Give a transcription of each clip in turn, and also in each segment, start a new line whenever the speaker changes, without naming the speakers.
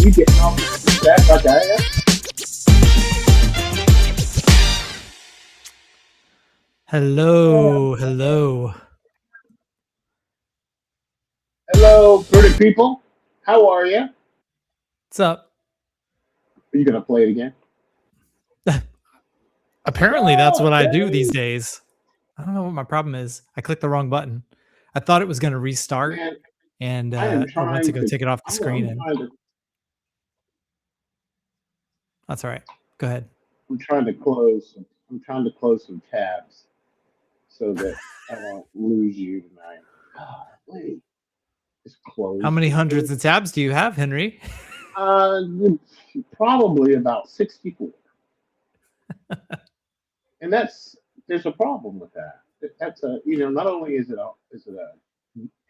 you getting off the track like I am?
Hello.
Hello, pretty people. How are you? Are
What's up?
you gonna play it again?
Apparently, that's
Oh,
what I do these
dang.
days. I don't know what my problem is. I clicked the wrong button. I thought it was going to restart,
Man,
and
I am
I went to
trying
go
to.
take it off the screen,
I'm
and
trying to.
that's all right. Go ahead.
I'm trying to close. I'm trying to close some tabs so that I don't lose you tonight. God, wait. Just
How
close
many
this
hundreds
thing.
of tabs do you have, Henry?
Uh, Probably about 64, and there's a problem with that. That's a not only is it a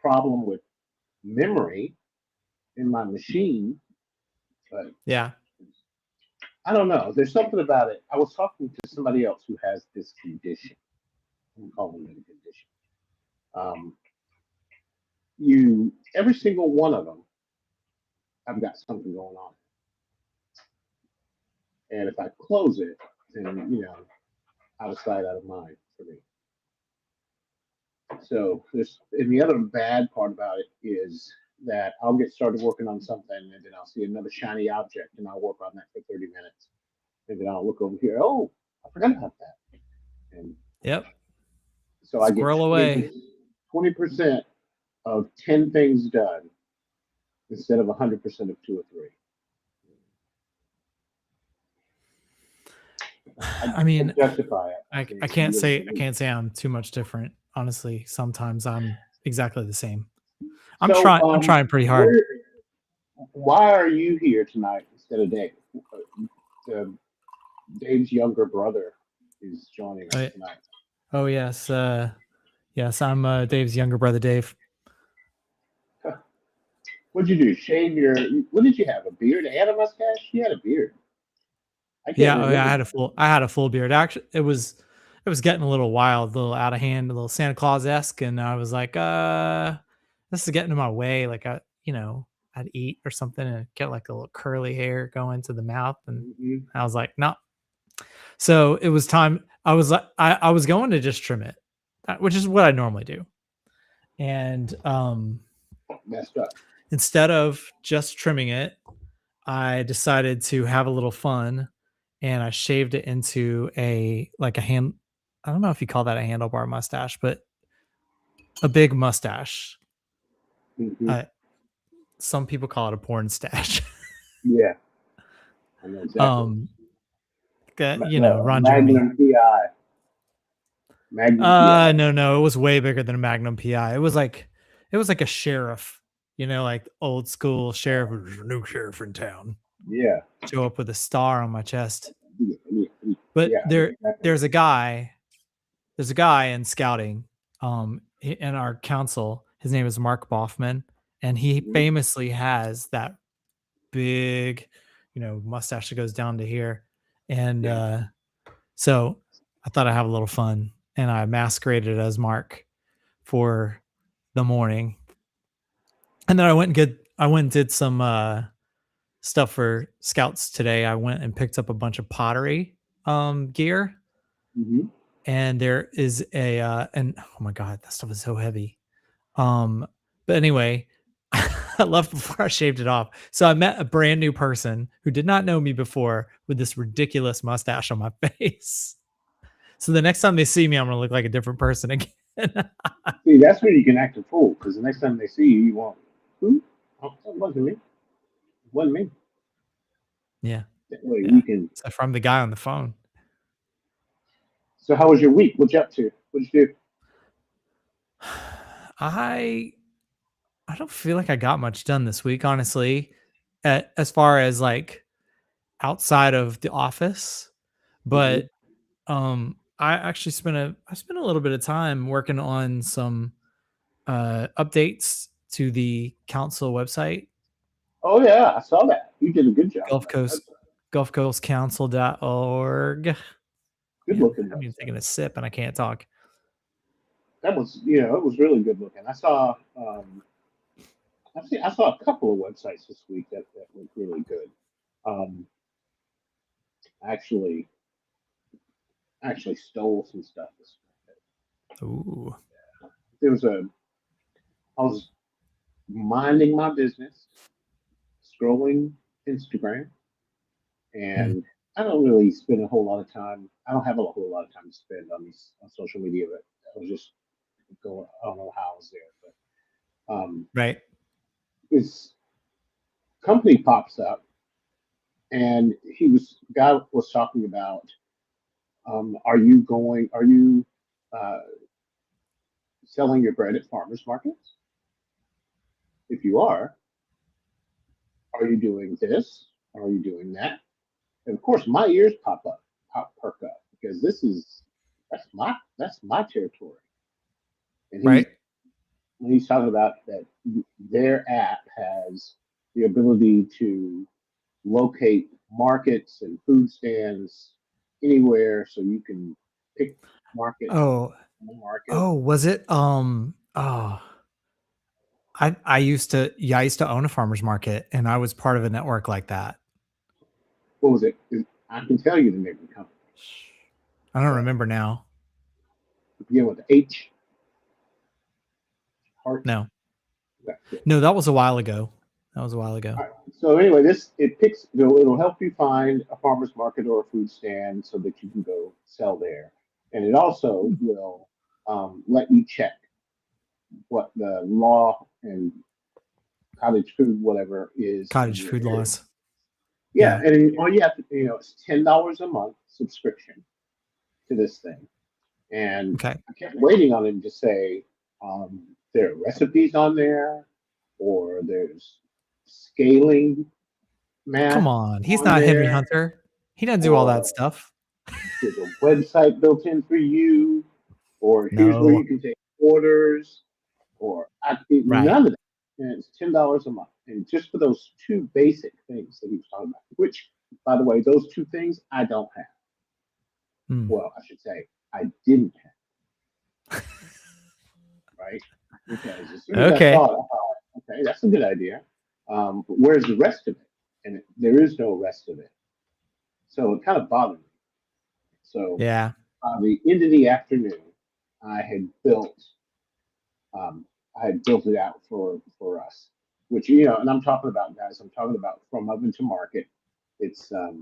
problem with memory in my machine, but
Yeah.
I don't know. There's something about it. I was talking to somebody else who has this condition. I'm calling it a condition. Um, every single one of them, I've got something going on, and if I close it, then out of sight, out of mind for me. So and the other bad part about it is that I'll get started working on something, and then I'll see another shiny object, and I'll work on that for 30 minutes, and then I'll look over here. Oh, I forgot about that, and
Yep.
so I get
Squirrel away.
20% of 10 things done instead of 100% of two or three. I
I mean,
can't justify it.
I,
mean,
I
you
can't
know
say
what I
I
mean?
can't say I'm too much different. Honestly, sometimes I'm exactly the same. I'm
So,
trying. I'm trying pretty hard.
where, why are you here tonight instead of Dave? Uh, Dave's younger brother is joining us
Oh,
tonight.
oh yes. Yes, I'm Dave's younger brother, Dave.
What'd you do? Shave your? What did you have? A beard and a mustache? You had a beard. I can't
Yeah, oh yeah,
remember.
I had a full beard. Actually, it was getting a little wild, a little out of hand, a little Santa Claus esque, and I was like, this is getting in my way. Like I'd eat or something and get like a little curly hair going to the mouth, and
Hmm.
I was like, no. So it was time. I was like, I was going to just trim it, which is what I normally do, and
Messed up.
instead of just trimming it, I decided to have a little fun and I shaved it into a hand. I don't know if you call that a handlebar mustache, but a big mustache.
Hmm.
Uh, some people call it a porn stash.
Yeah, I know exactly.
um, Ron Jeremy.
Magnum PI. Magnum PI.
No, it was way bigger than a Magnum PI. It was like a sheriff, like old school sheriff, "There's a new sheriff in town."
Yeah.
Show up with a star on my chest.
Yeah. Yeah.
But
Yeah, I know exactly.
there's a guy there's a guy in scouting in our council. His name is Mark Boffman, and he
Mhm.
famously has that big mustache that goes down to here. And
Yeah.
so I thought I'd have a little fun, and I masqueraded as Mark for the morning. And then I went and did some stuff for scouts today. I went and picked up a bunch of pottery gear,
Hmm.
and there is and oh my god, that stuff is so heavy. Um, but anyway, I left before I shaved it off. So I met a brand new person who did not know me before with this ridiculous mustache on my face. So the next time they see me, I'm gonna look like a different person again.
See, that's where you can act a fool because the next time they see you, you won't. Who? Oh, that wasn't me. It wasn't me.
Yeah,
That way
yeah.
we can.
So from the guy on the phone.
So, how was your week? What you up to? What'd you do?
I I don't feel like I got much done this week, honestly. As far as like outside of the office,
Hmm.
but I actually spent a little bit of time working on some updates to the council website,
Oh yeah, I saw that. You did a good job on
Gulf
that
Coast
website.
gulfcoastcouncil.org.
Good
Man,
looking
I'm even
website.
taking a sip and I can't talk.
That was, it was really good looking. I saw I saw a couple of websites this week that look really good. Um, actually, actually stole some stuff.
Ooh.
There was a I was minding my business, scrolling Instagram,
Mm.
and I don't really spend a whole lot of time. I don't have a whole lot of time to spend on these on social media, but I was just going. I don't know how I was there, but
Right.
this company pops up, and guy was talking about, are you going? Are you uh, selling your bread at farmers markets? If you are you doing this? Are you doing that? And of course, my ears perk up because that's my territory. And
Right.
he's talking about that their app has the ability to locate markets and food stands anywhere, so you can pick market
Oh,
market.
oh, was it? Oh, I used to own a farmer's market, and I was part of a network like that.
What was it? I can tell you the name of the company,
I don't
but
remember now.
begin with the H. Heart.
No,
That's it.
no, that was a while ago. That was a while ago.
All right. So anyway, it'll help you find a farmer's market or a food stand so that you can go sell there, and it also
Hmm.
will let you check what the law and cottage food whatever is in
Cottage
your
food
area.
laws.
Yeah,
Yeah.
and all you have to, it's $10 a month subscription to this thing, and
Okay.
I kept waiting on him to say there are recipes on there, or there's scaling
Come
math
on. He's
on
not Henry
there,
Hunter. He doesn't do all that
or
stuff.
there's a website built in for you, or here's where
No.
you can take orders,
Right.
none of that. And it's $10 a month, and just for those two basic things that he was talking about, which, by the way, those two things I don't have.
Hmm.
Well, I should say I didn't have, right? Because as soon as I saw
Okay.
it, I thought, okay, that's a good idea. But where's the rest of it? And there is no rest of it. So it kind of bothered me. So
Yeah.
by the end of the afternoon, I had built um, I had built it out for us, which and I'm talking about, guys. I'm talking about from oven to market. It's a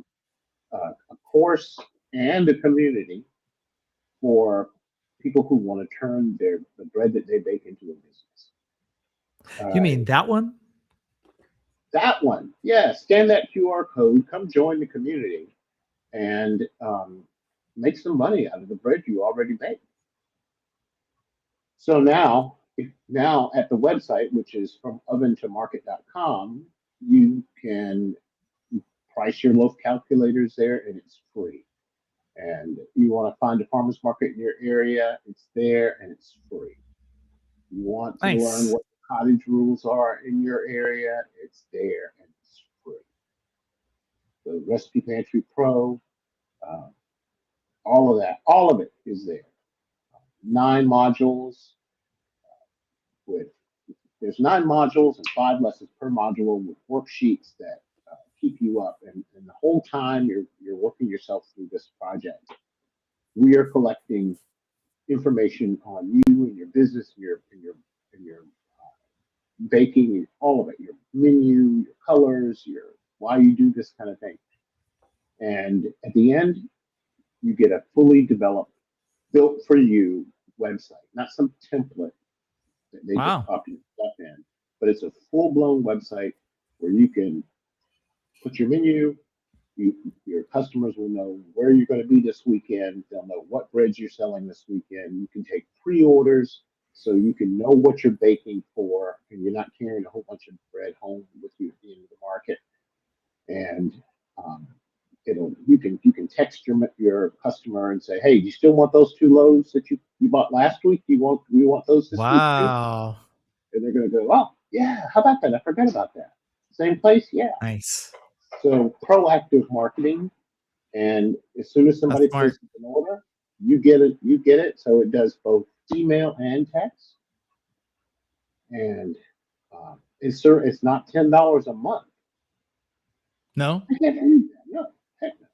course and a community for people who want to turn the bread that they bake into a business.
You mean that one?
That one, yeah. Scan that QR code. Come join the community and make some money out of the bread you already bake. So now at the website, which is from oventomarket.com, you can price your loaf calculators there, and it's free. And you want to find a farmer's market in your area, it's there and it's free. You want to learn
Nice.
what the cottage rules are in your area, it's there and it's free. The Recipe Pantry Pro, uh, all of it is there. 9 modules with There's 9 modules and 5 lessons per module with worksheets that keep you up. And the whole time you're working yourself through this project, we are collecting information on you and your business, your baking, all of it, your menu, your colors, your why you do this kind of thing. And at the end, you get a fully developed, built for you website, not some template that they just
Wow.
copy stuff in, but it's a full blown website where you can put your menu. Your customers will know where you're going to be this weekend. They'll know what breads you're selling this weekend. You can take pre-orders so you can know what you're baking for, and you're not carrying a whole bunch of bread home with you at the end of the market. And um, you can text your customer and say, hey, do you still want those 2 loaves that you bought last week? You want those this week too?
Wow.
And they're going to go, oh yeah, how about that? I forgot about that. Same place, yeah.
Nice.
So proactive marketing, and as soon as
That's
somebody
smart.
places an order, you get it. You get it. So it does both email and text, and It's not $10 a month.
No,
I can't believe that. No, heck no.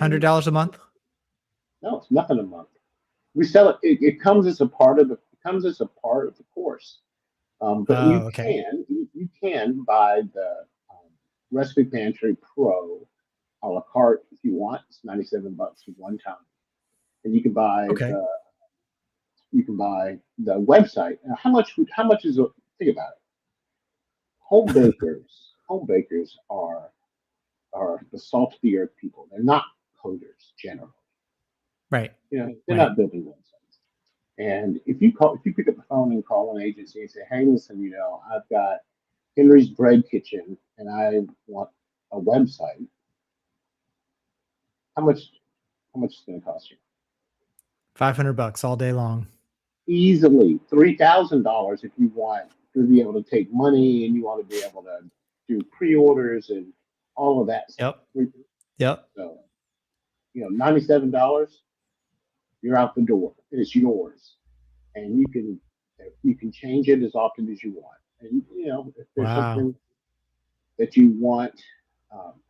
And
$100 a month.
no, it's nothing a month. We sell it. It comes as a part of the. It comes as a part of the course. But
Oh, okay.
you can buy the Recipe Pantry Pro a la carte if you want. It's $97 for one time, and
Okay.
you can buy the website. Now, how much is it? Think about it. Home bakers are the salt of the earth people. They're not coders generally.
Right.
They're
Right.
not building websites. And if you pick up the phone and call an agency and say, "Hey, listen, I've got Henry's Bread Kitchen and I want a website," how much how much is it going to cost you?
$500 all day long.
Easily $3,000 if you want to be able to take money and you want to be able to do pre-orders and all of that stuff.
Yep. Yep.
So, $97, you're out the door. It's yours, and you can change it as often as you want. And if there's
Wow.
something that you want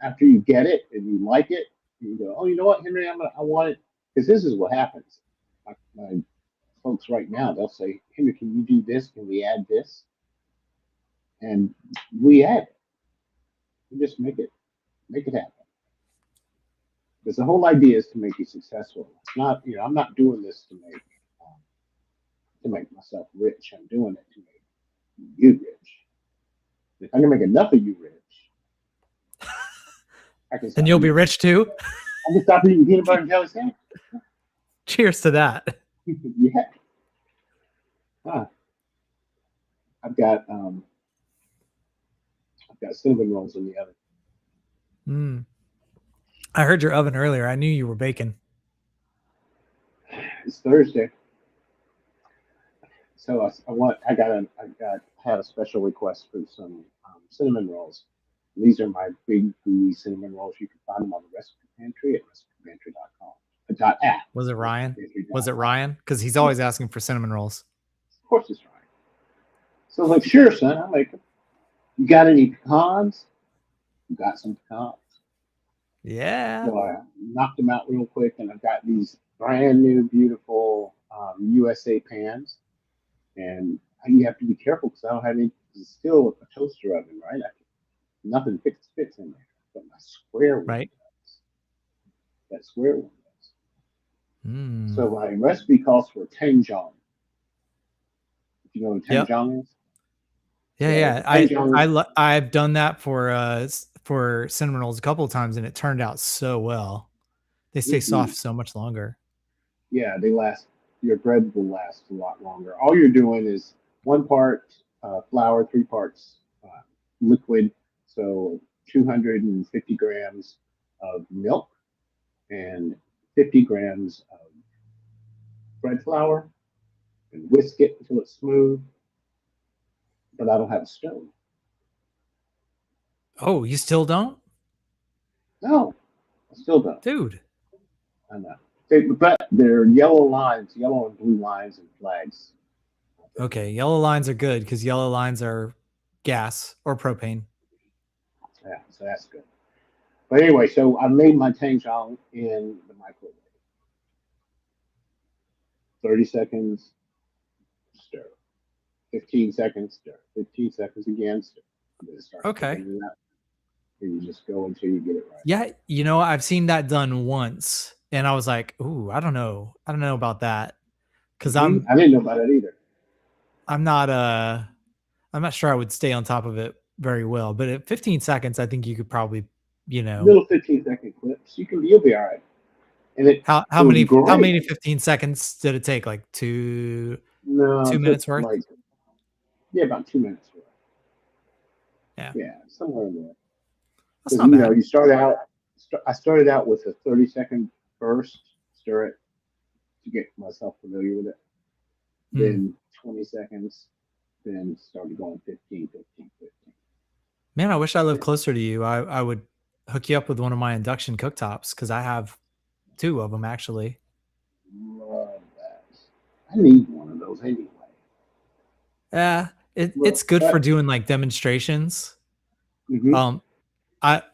after you get it and you like it, you go, "Oh, you know what, Henry, I want it," because this is what happens. My folks right now, they'll say, "Henry, can you do this? Can we add this?" And we add it. We just make it happen. Because the whole idea is to make you successful. It's not, I'm not doing this to make myself rich. I'm doing it to make you rich. If I can make enough of you rich, I can
And
stop
you'll be
eating.
rich too.
I can stop eating peanut butter and jelly sandwich.
Cheers to that.
Yeah. Huh. I've got cinnamon rolls in the oven.
Mm. I heard your oven earlier. I knew you were baking.
It's Thursday, so I had a special request for some cinnamon rolls. These are my big gooey cinnamon rolls. You can find them on the Recipe Pantry at recipepantry.com. .app.
Was it Ryan? Was it
Recipepantry.app.
Ryan? Because he's always asking for cinnamon rolls.
Of course it's right. So I was like, "Sure, son, I'll make them." "You got any pecans?" "You got some pecans."
Yeah.
So I knocked them out real quick, and I've got these brand new, beautiful USA pans. And you have to be careful because I don't have any. It's still a toaster oven, right? Nothing fits in there, but my square one
Right.
does. That square one does.
Mm.
So my recipe calls for tangzhong. If you know what
Yep.
tangzhong is.
Yeah,
So
yeah.
tangzhong,
I've done that for cinnamon rolls a couple of times, and it turned out so well. They stay soft so much longer.
yeah, they last. Your bread will last a lot longer. All you're doing is 1 part flour, 3 parts liquid. So 250 grams of milk and 50 grams of bread flour, and whisk it until it's smooth. But I don't have a stove.
Oh, you still don't,
No, I still don't.
dude?
I know. But they're yellow and blue lines and flags.
Okay, yellow lines are good because yellow lines are gas or propane.
Yeah, so that's good. But anyway, so I made my tangzhong in the microwave. 30 seconds, stir. 15 seconds, stir. 15 seconds again, stir. And then it starts
Okay.
thickening up. And you just go until you get it right.
Yeah, I've seen that done once, and I was like, "Ooh, I don't know. I don't know about that." Because
I didn't know about it either.
I'm not I'm not sure I would stay on top of it very well. But at 15 seconds, I think you could probably,
Little 15-second clips. You'll be all right. And
how
it was
many
great.
15 seconds did it take? Like two
No,
two
it took
minutes worth?
like, yeah, about 2 minutes worth.
Yeah,
Yeah, somewhere in there.
that's
Because
not bad.
you start out. I started out with a 30-second burst, stir it to get myself familiar with it.
Mm.
Then 20 seconds. Then started going 15, 15, 15.
Man, I wish I lived closer to you. I would hook you up with one of my induction cooktops because I have two of them actually.
Love that. I need one of those anyway.
Yeah, It's good for doing like demonstrations.
Mm-hmm.
Um,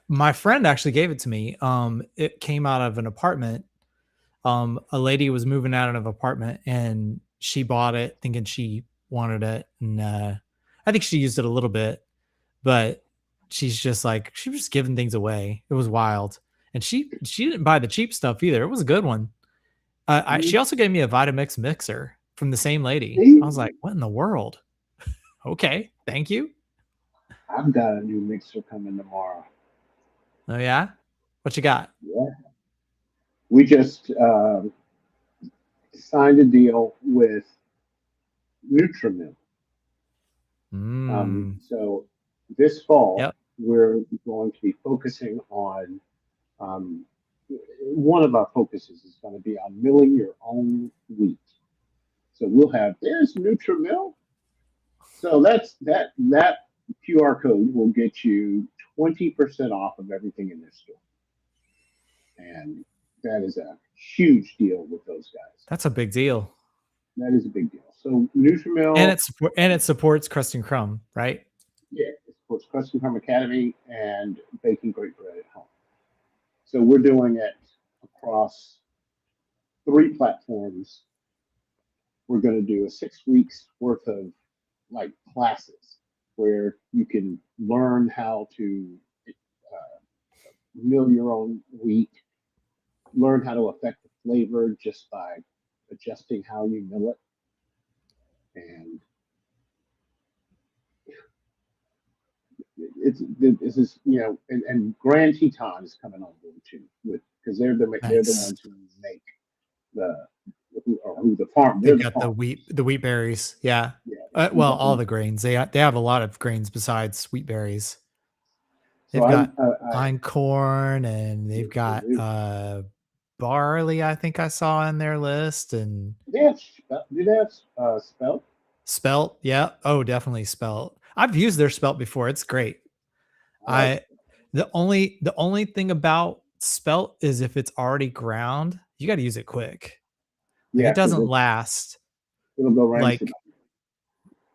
my friend actually gave it to me. It came out of an apartment. A lady was moving out of an apartment and she bought it thinking she wanted it, and I think she used it a little bit, but she's just like she was just giving things away. It was wild, and she didn't buy the cheap stuff either. It was a good one. She also gave me a Vitamix mixer from the same lady. I was
See,
like, what in the world? Okay, thank you.
I've got a new mixer coming tomorrow.
Oh yeah, what you got?
Yeah. We just signed a deal with NutriMill.
Mm,
So this fall,
yep.
we're going to be focusing on um, one of our focuses is going to be on milling your own wheat. So we'll have there's NutriMill. So that QR code will get you 20% off of everything in their store, and that is a huge deal with those guys.
That's a big deal.
That is a big deal. So
And
NutriMill,
it supports Crust and Crumb, right?
yeah, it supports Custom Home Academy and baking great bread at home. So we're doing it across 3 platforms. We're going to do a 6 weeks worth of like classes where you can learn how to mill your own wheat, learn how to affect the flavor just by adjusting how you mill it. And it's this is and Grand Teton is coming on board too with because they're the
Nice.
ones who make the who the farm they're
They've
the
got
farm.
the wheat berries. Yeah.
Yeah,
Well,
the
all
wheat.
the grains. They have a lot of grains besides wheat berries.
So
They've got
I
einkorn and they've got barley. I think I saw in their list, and
do they have spelt?
spelt. Yeah. Oh, definitely spelt. I've used their spelt before. It's great.
I like
I the only thing about spelt is if it's already ground, you got to use it quick. Like
yeah
it
because
doesn't last
it'll go rancid.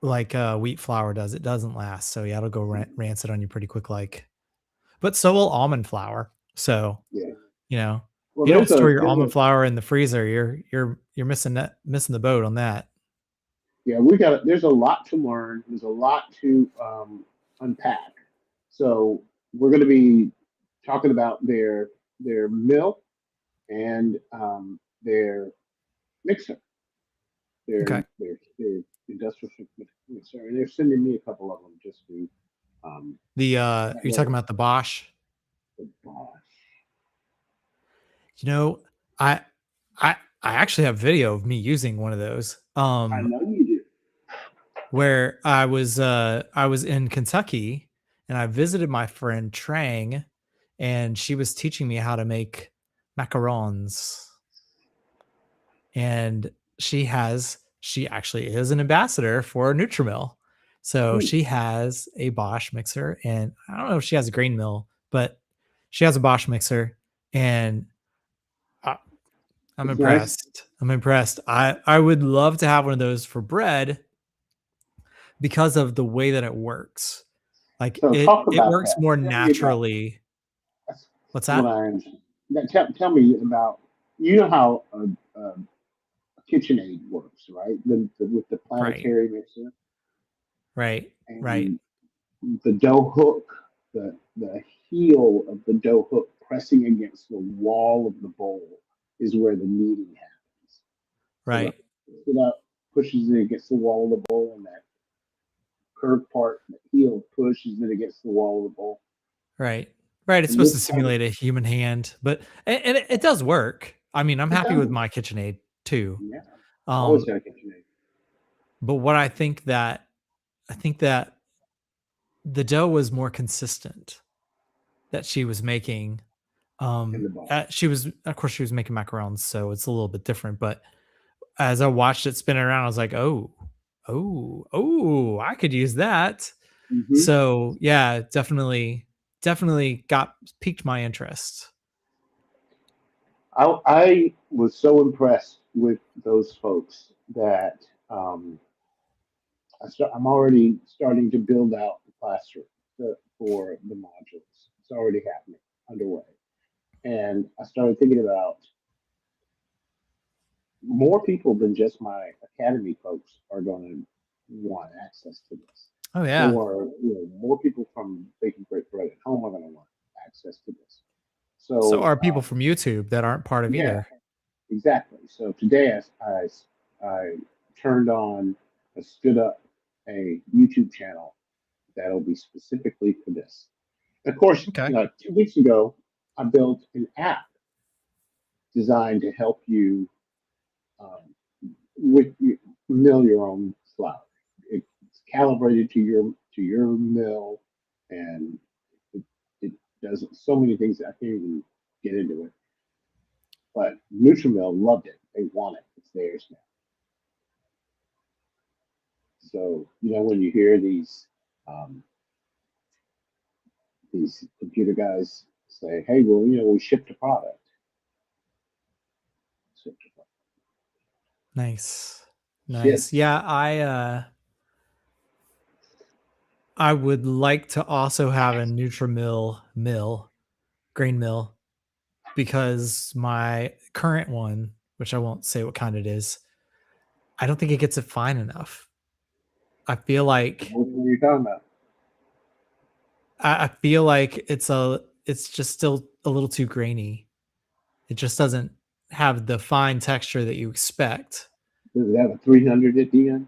like wheat flour does. It doesn't last. So yeah, it'll go rancid on you pretty quick. Like, but so will almond flour. So
Yeah.
you know, if
Well,
you don't store your
there's a
almond flour in the freezer, you're missing the boat on that.
yeah there's a lot to learn. There's a lot to unpack. So we're going to be talking about their mill and their mixer,
Okay.
their industrial mixer, and they're sending me a couple of them just to
The
that
you're
way.
talking about the Bosch.
Gosh,
You know, I I actually have video of me using one of those.
I know you do.
Where I was in Kentucky and I visited my friend Trang, and she was teaching me how to make macarons. And she actually is an ambassador for NutriMill. So
Hmm,
she has a Bosch mixer, and I don't know if she has a grain mill, but she has a Bosch mixer, and I, I'm
it's nice.
impressed. I'm impressed. I would love to have one of those for bread because of the way that it works. Like
So talk
it
about
works
that.
more
Tell me about
naturally.
that's
What's
what
that?
I understand. Tell me about you know how a KitchenAid works, right? With the
Right.
Planetary mixer
Right. Right.
and the dough hook, the heel of the dough hook pressing against the wall of the bowl is where the kneading happens. So the
Right.
it up pushes it against the wall of the bowl, and that curved part, the heel pushes it against the wall of the bowl.
Right. Right. It's
And
supposed to
this kind of
simulate a human hand, but and it does work. I mean, I'm
it
happy with
does.
my KitchenAid too.
Yeah, always
Um,
got a KitchenAid
but what I think that the dough was more consistent that she was making.
in the box.
She was, of course, she was making macarons, so it's a little bit different. But as I watched it spin around, I was like, oh, I could use that.
Hmm.
So yeah, definitely got piqued my interest.
I was so impressed with those folks that um, I'm already starting to build out the classroom for the modules. It's already happening, underway. And I started thinking about more people than just my academy folks are going to want access to this.
Oh yeah.
More people from baking great bread at home are going to want access to this.
So
So
are people from YouTube that aren't part of
yeah,
either.
exactly. So today I turned on, I stood up a YouTube channel that'll be specifically for this. Of course,
Okay.
2 weeks ago, I built an app designed to help you um, with mill your own flour. It's calibrated to your mill, and it, it does so many things that I can't even get into it. But NutriMill loved it. They want it. It's theirs now. So when you hear these computer guys say, "Hey, well, we shipped a product." Shipped a product.
Nice. Nice.
Shipped.
Yeah, I would like to also have a NutriMill grain mill, because my current one, which I won't say what kind it is, I don't think it gets it fine enough. I feel like
What are you talking about?
I feel like it's just still a little too grainy. It just doesn't have the fine texture that you expect.
Does it have a 300 at the end?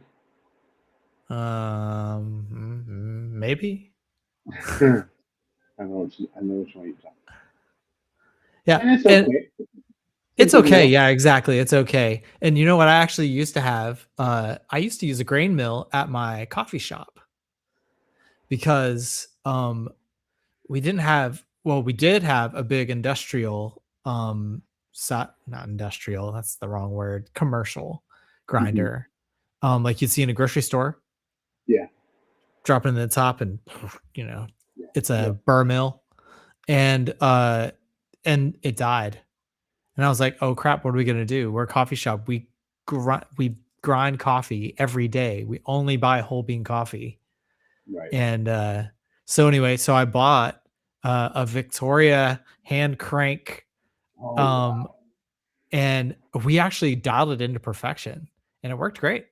Maybe.
I know which one you're talking.
Yeah,
And it's
and
okay. It's a
it's
good
okay.
meal.
Yeah, exactly. It's okay. And you know what I actually used to have? I used to use a grain mill at my coffee shop, because we didn't have, well, we did have a big industrial not industrial, that's the wrong word, commercial
Hmm.
grinder. Like you'd see in a grocery store,
Yeah,
drop it in the top and you know,
yeah,
it's
yeah.
a burr mill. And it died. And I was like, "Oh crap, what are we gonna do? We're a coffee shop. We grind coffee every day. We only buy whole bean coffee."
Right.
And so anyway, so I bought a Victoria hand crank,
Oh
um,
wow.
and we actually dialed it into perfection, and it worked great.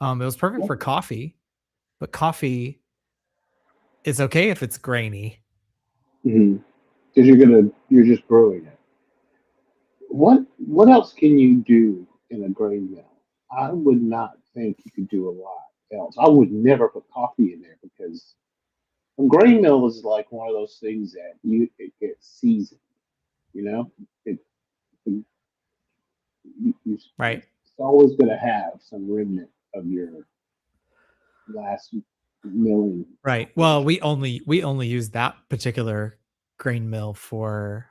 It was perfect for coffee, but coffee is okay if it's grainy.
Because you're just brewing it. What else can you do in a grain mill? I would not think you could do a lot else. I would never put coffee in there because a grain mill is like one of those things that it gets seasoned. You know, it,
Right.
it's always going to have some remnant of your last milling
Right. Well,
operation.
we only use that particular grain mill for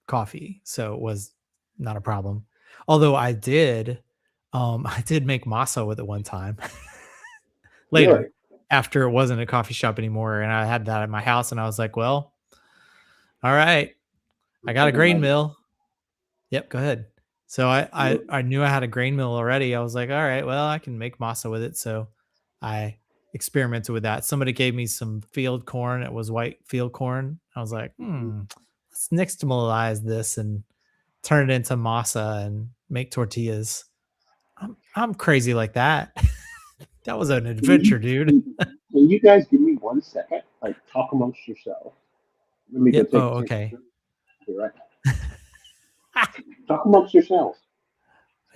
coffee, so it was not a problem. Although I did make masa with it one time
Really?
later, after it wasn't a coffee shop anymore, and I had that at my house, and I was like, "Well, all right, I got a
Something
grain
about
mill." Yep, go ahead. So I knew I had a grain mill already. I was like, all right, well, I can make masa with it. So I experimented with that. Somebody gave me some field corn. It was white field corn. I was like, let's nixtamalize this and turn it into masa and make tortillas. I'm crazy like that. That was an
Can you,
adventure, dude.
can you guys give me 1 second? Like, talk amongst yourselves. Let me go
Yep.
take
Oh,
a temperature.
okay.
Be right back. Talk amongst yourselves.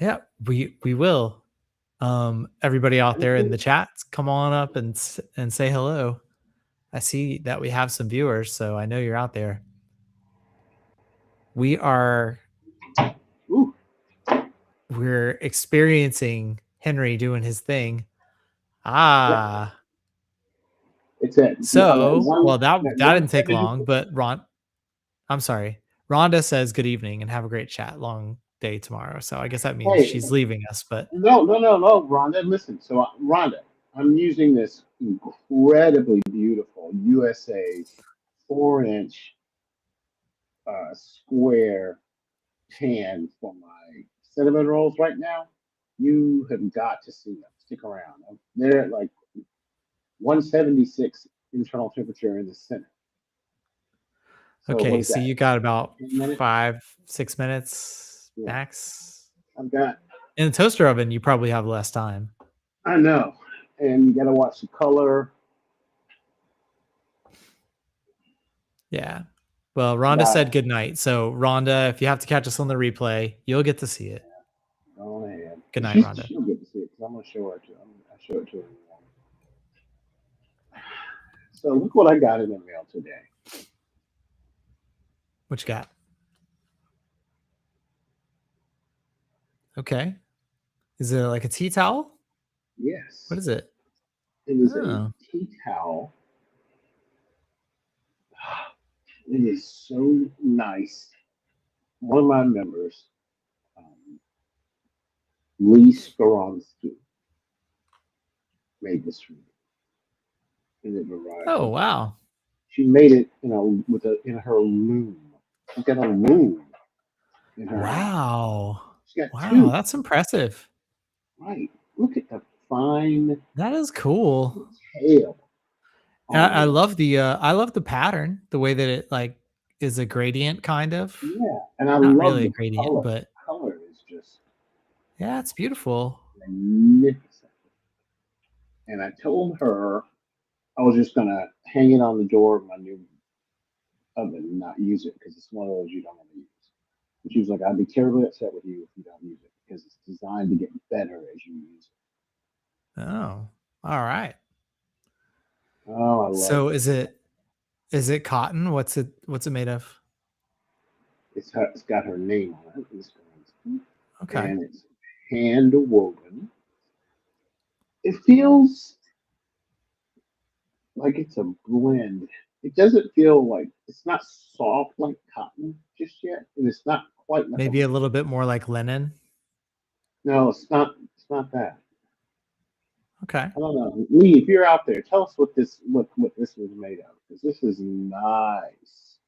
Yeah, we will. Everybody out there in the chats, come on up and say hello. I see that we have some viewers, so I know you're out there. We are
Ooh,
we're experiencing Henry doing his thing.
yep.
Ah,
It's at I'm at
so
one
well
at
that
one
didn't take
seventy.
long, but I'm sorry. Rhonda says good evening and have a great chat. Long day tomorrow. So I guess that means
Hey,
she's leaving us, but
no, Rhonda. Listen, so Rhonda, I'm using this incredibly beautiful USA 4-inch square pan for my cinnamon rolls right now. You have got to see them. stick around. They're at like 176 internal temperature in the center. So what
Okay,
is
so
that?
you got about
10 minutes?
5-6 minutes
Yeah,
max.
I've got.
In the toaster oven, you probably have less time.
I know, and you got to watch the color.
Yeah. Well, Rhonda
Got
said good night. So, Rhonda, if you have to catch us on the replay, you'll get to see it.
go ahead.
Good night,
She's
Rhonda.
she'll get to see it because I'm gonna show her to. I show it to her in the morning. So look what I got in the mail today.
What you got? Okay. Is it like a tea towel?
Yes,
What is it?
it is a
Oh,
tea towel. It is so nice. One of my members, Lee Skoronsky, made this for me. And it arrived
oh,
today.
wow.
She made it, in her loom. She's got a loom in her house.
Wow.
She's got
Wow,
two.
that's impressive.
Right. Look at the fine
That is cool.
detail on
I
it.
love the pattern, the way that it like is a gradient kind of.
Yeah, and I
Not
love
really a
the
gradient,
color.
but
The color is just
yeah, it's beautiful.
magnificent. And I told her I was just gonna hang it on the door of my new oven and not use it because it's one of those you don't want to use. And she was like, "I'd be terribly upset with you if you don't use it because it's designed to get better as you use
Oh, all right.
it." Oh, I love
So
it.
is it cotton? What's it made of?
It's got her name on it,
Okay.
and it's hand woven. It feels like it's a blend. It doesn't feel like it's not soft like cotton just yet, and it's not quite like a.
Maybe a little bit more like linen.
No, it's not. It's not that.
Okay.
I don't know, Lee. If you're out there, tell us what this was made of because this is nice.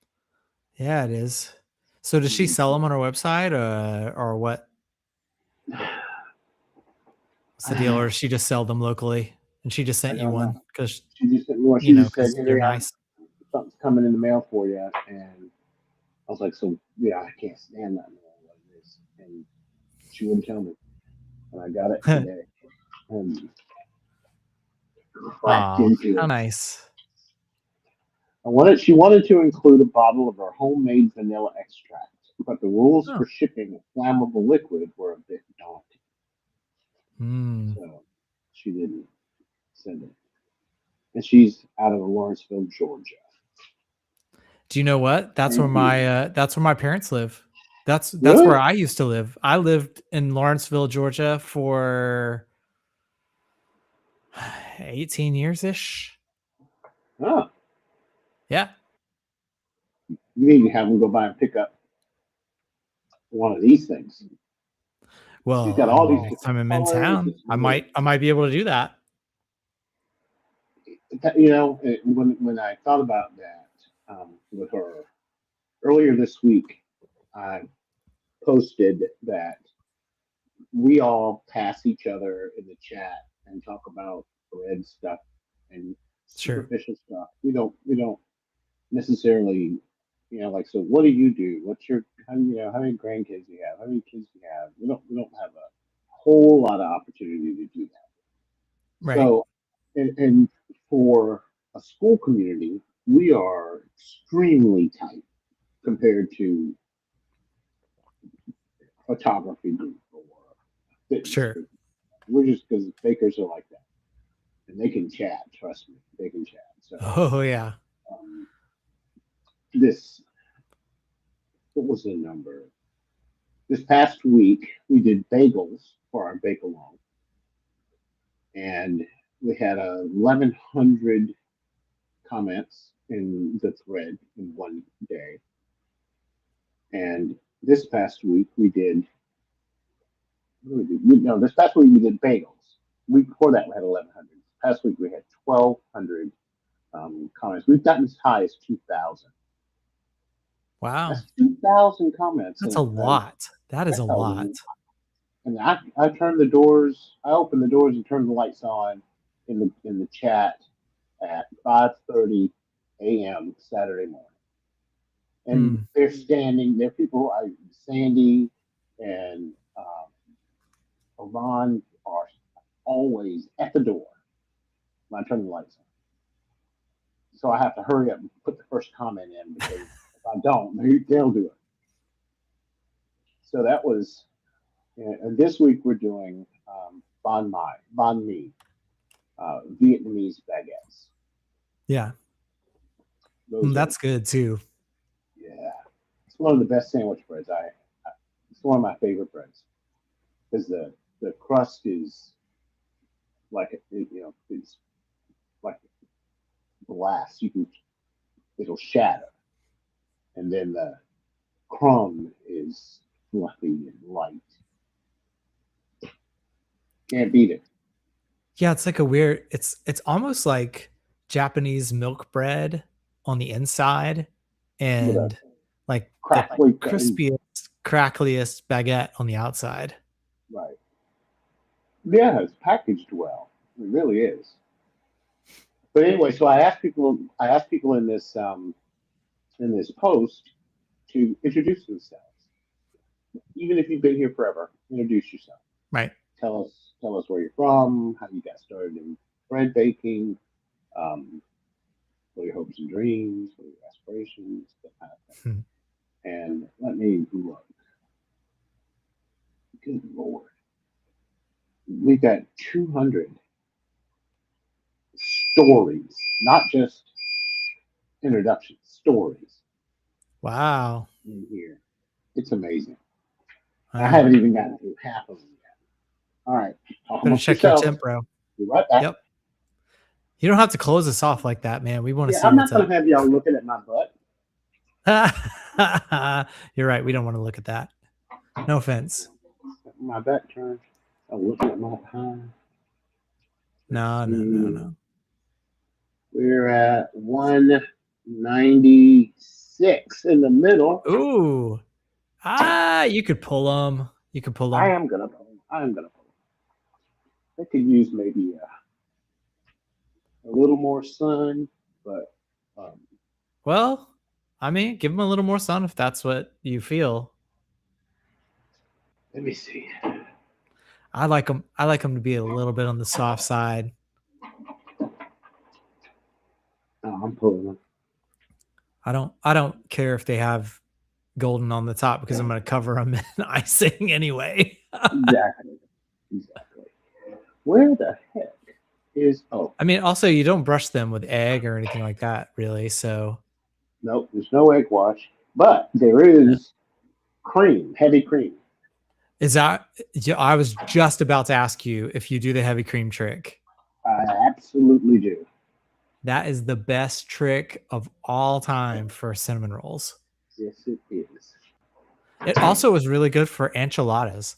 Yeah, it is. So does she sell them on her website or what? What's the deal? Or does she just sell them locally and she just
I
sent you
don't know.
one because
She just said,
because they're
"Hey,
nice.
something's coming in the mail for you," and I was like, "So yeah, I can't stand that mail like this," and she wouldn't tell me, and I got it today and cracked
Aw,
into
how
it.
nice.
She wanted to include a bottle of her homemade vanilla extract, but the rules
Oh.
for shipping a flammable liquid were a bit daunting,
Mm.
so she didn't send it. And she's out of Lawrenceville, Georgia.
Do you know what?
Thank you.
That's where my parents live. That's where
Really?
I used to live. I lived in Lawrenceville, Georgia for 18 years ish.
Oh,
Yeah.
you need to have them go by and pick up one of these things. She's
Well,
got
I
all
mean,
these
next
different
time I'm in
colors.
town,
It's really,
I might be able to do that.
when I thought about that with her earlier this week, I posted that we all pass each other in the chat and talk about bread stuff and
Sure.
superficial stuff. We don't necessarily, like, so what do you do? What's your how many grandkids do you have? How many kids do you have? We don't have a whole lot of opportunity to do that.
Right.
So, and for a school community, we are extremely tight compared to photography group or fitness
Sure.
group. We're just because bakers are like that, and they can chat. Trust me, they can chat. So
Oh yeah.
um, this, what was the number? This past week we did bagels for our bake along, and we had 1,100 comments in the thread in one day. And this past week we did. What did we do? No, this past week we did bagels. Week before that we had 1,100. Past week we had 1,200 comments. We've gotten as high as 2,000.
Wow.
That's 2,000 comments,
That's a
and
lot. That is a
that's a
lot.
And I turn the doors, I open the doors and turn the lights on in the chat at 5:30 a.m. Saturday morning. And
Hmm.
they're standing, there are people, Sandy and Iran are always at the door when I turn the lights on. So I have to hurry up and put the first comment in because if I don't, they'll do it. So that was, and this week we're doing banh mi, Vietnamese baguettes.
Yeah.
Those are,
That's good too.
yeah, it's one of the best sandwich breads. It's one of my favorite breads because the crust is like it's like glass. It'll shatter, and then the crumb is fluffy and light. Can't beat it.
Yeah, it's like a weird it's almost like Japanese milk bread on the inside
With a
and like the
crackly,
crispiest, crackliest baguette on the outside.
right? Yeah, it's packaged well. It really is. But anyway, so I asked people in this post to introduce themselves. Even if you've been here forever, introduce yourself.
Right.
Tell us where you're from, how you got started in bread baking, um, what are your hopes and dreams, what are your aspirations, that kind of thing.
Hmm.
And let me look. Good Lord. We've got 200 stories, not just introductions, stories
Wow.
in here. It's amazing. I
Wow.
haven't even gotten through half of them yet. All right. Talk
Better
amongst
check your
yourselves.
temp, bro.
Be right back.
Yep. You don't have to close us off like that, man. We want to
Yeah,
see
I'm
what's
not going
up.
to have y'all looking at my butt.
You're right. We don't want to look at that. No offense.
My back turned. I'm looking at my time.
No, no, no,
See,
no.
we're at 196 in the middle.
Ooh. You could pull them. You could pull
I
them.
am gonna pull. I am gonna pull. I could use maybe a little more sun, but um,
Well, I mean, give them a little more sun if that's what you feel.
let me see.
I like them. I like them to be a little bit on the soft side.
Oh, I'm pulling them.
I don't care if they have golden on the top because I'm going to cover them in icing anyway.
Exactly. Exactly. Where the heck is? Oh,
I mean, also you don't brush them with egg or anything like that, really. So
nope. There's no egg wash, but there is cream, heavy cream.
is that? I was just about to ask you if you do the heavy cream trick.
I absolutely do.
That is the best trick of all time for cinnamon rolls.
Yes, it is.
It also was really good for enchiladas.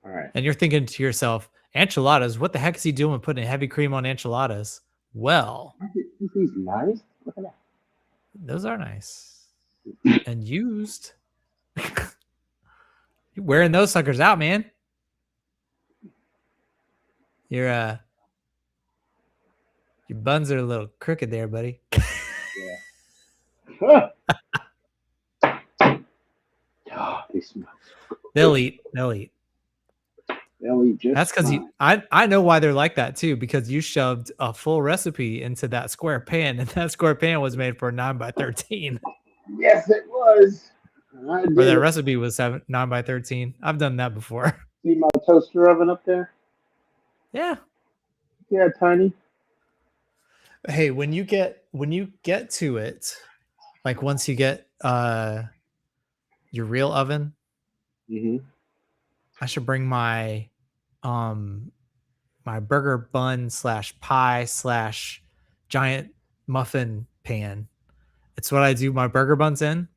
All right.
And you're thinking to yourself, enchiladas, what the heck is he doing putting heavy cream on enchiladas? Well,
He's nice. Look at that.
those are nice and used. You're wearing those suckers out, man. Your buns are a little crooked there, buddy.
Yeah. Oh, they smell.
They'll eat. They'll eat.
They'll eat just
That's because
fine.
I know why they're like that too, because you shoved a full recipe into that square pan, and that square pan was made for 9x13.
Yes, it was. I
Or
did
that
it.
recipe was 9x13. I've done that before.
See my toaster oven up there?
Yeah.
Yeah, tiny.
Hey, when you get to it, like once you get your real oven,
Mm-hmm.
I should bring my my burger bun / pie / giant muffin pan. It's what I do my burger buns in.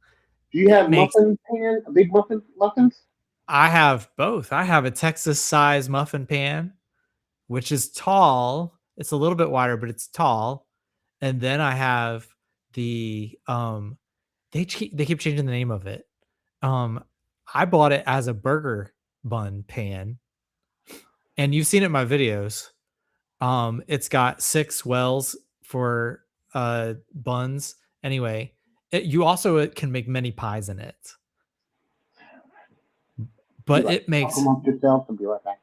Do you
It
have
makes
muffin pan? A big muffins?
I have both. I have a Texas size muffin pan, which is tall. It's a little bit wider, but it's tall. And then I have the they keep changing the name of it. I bought it as a burger bun pan, and you've seen it in my videos. It's got 6 wells for buns. Anyway, you also can make many pies in it,
You
but
like
it
talk
makes
amongst yourself and be right back.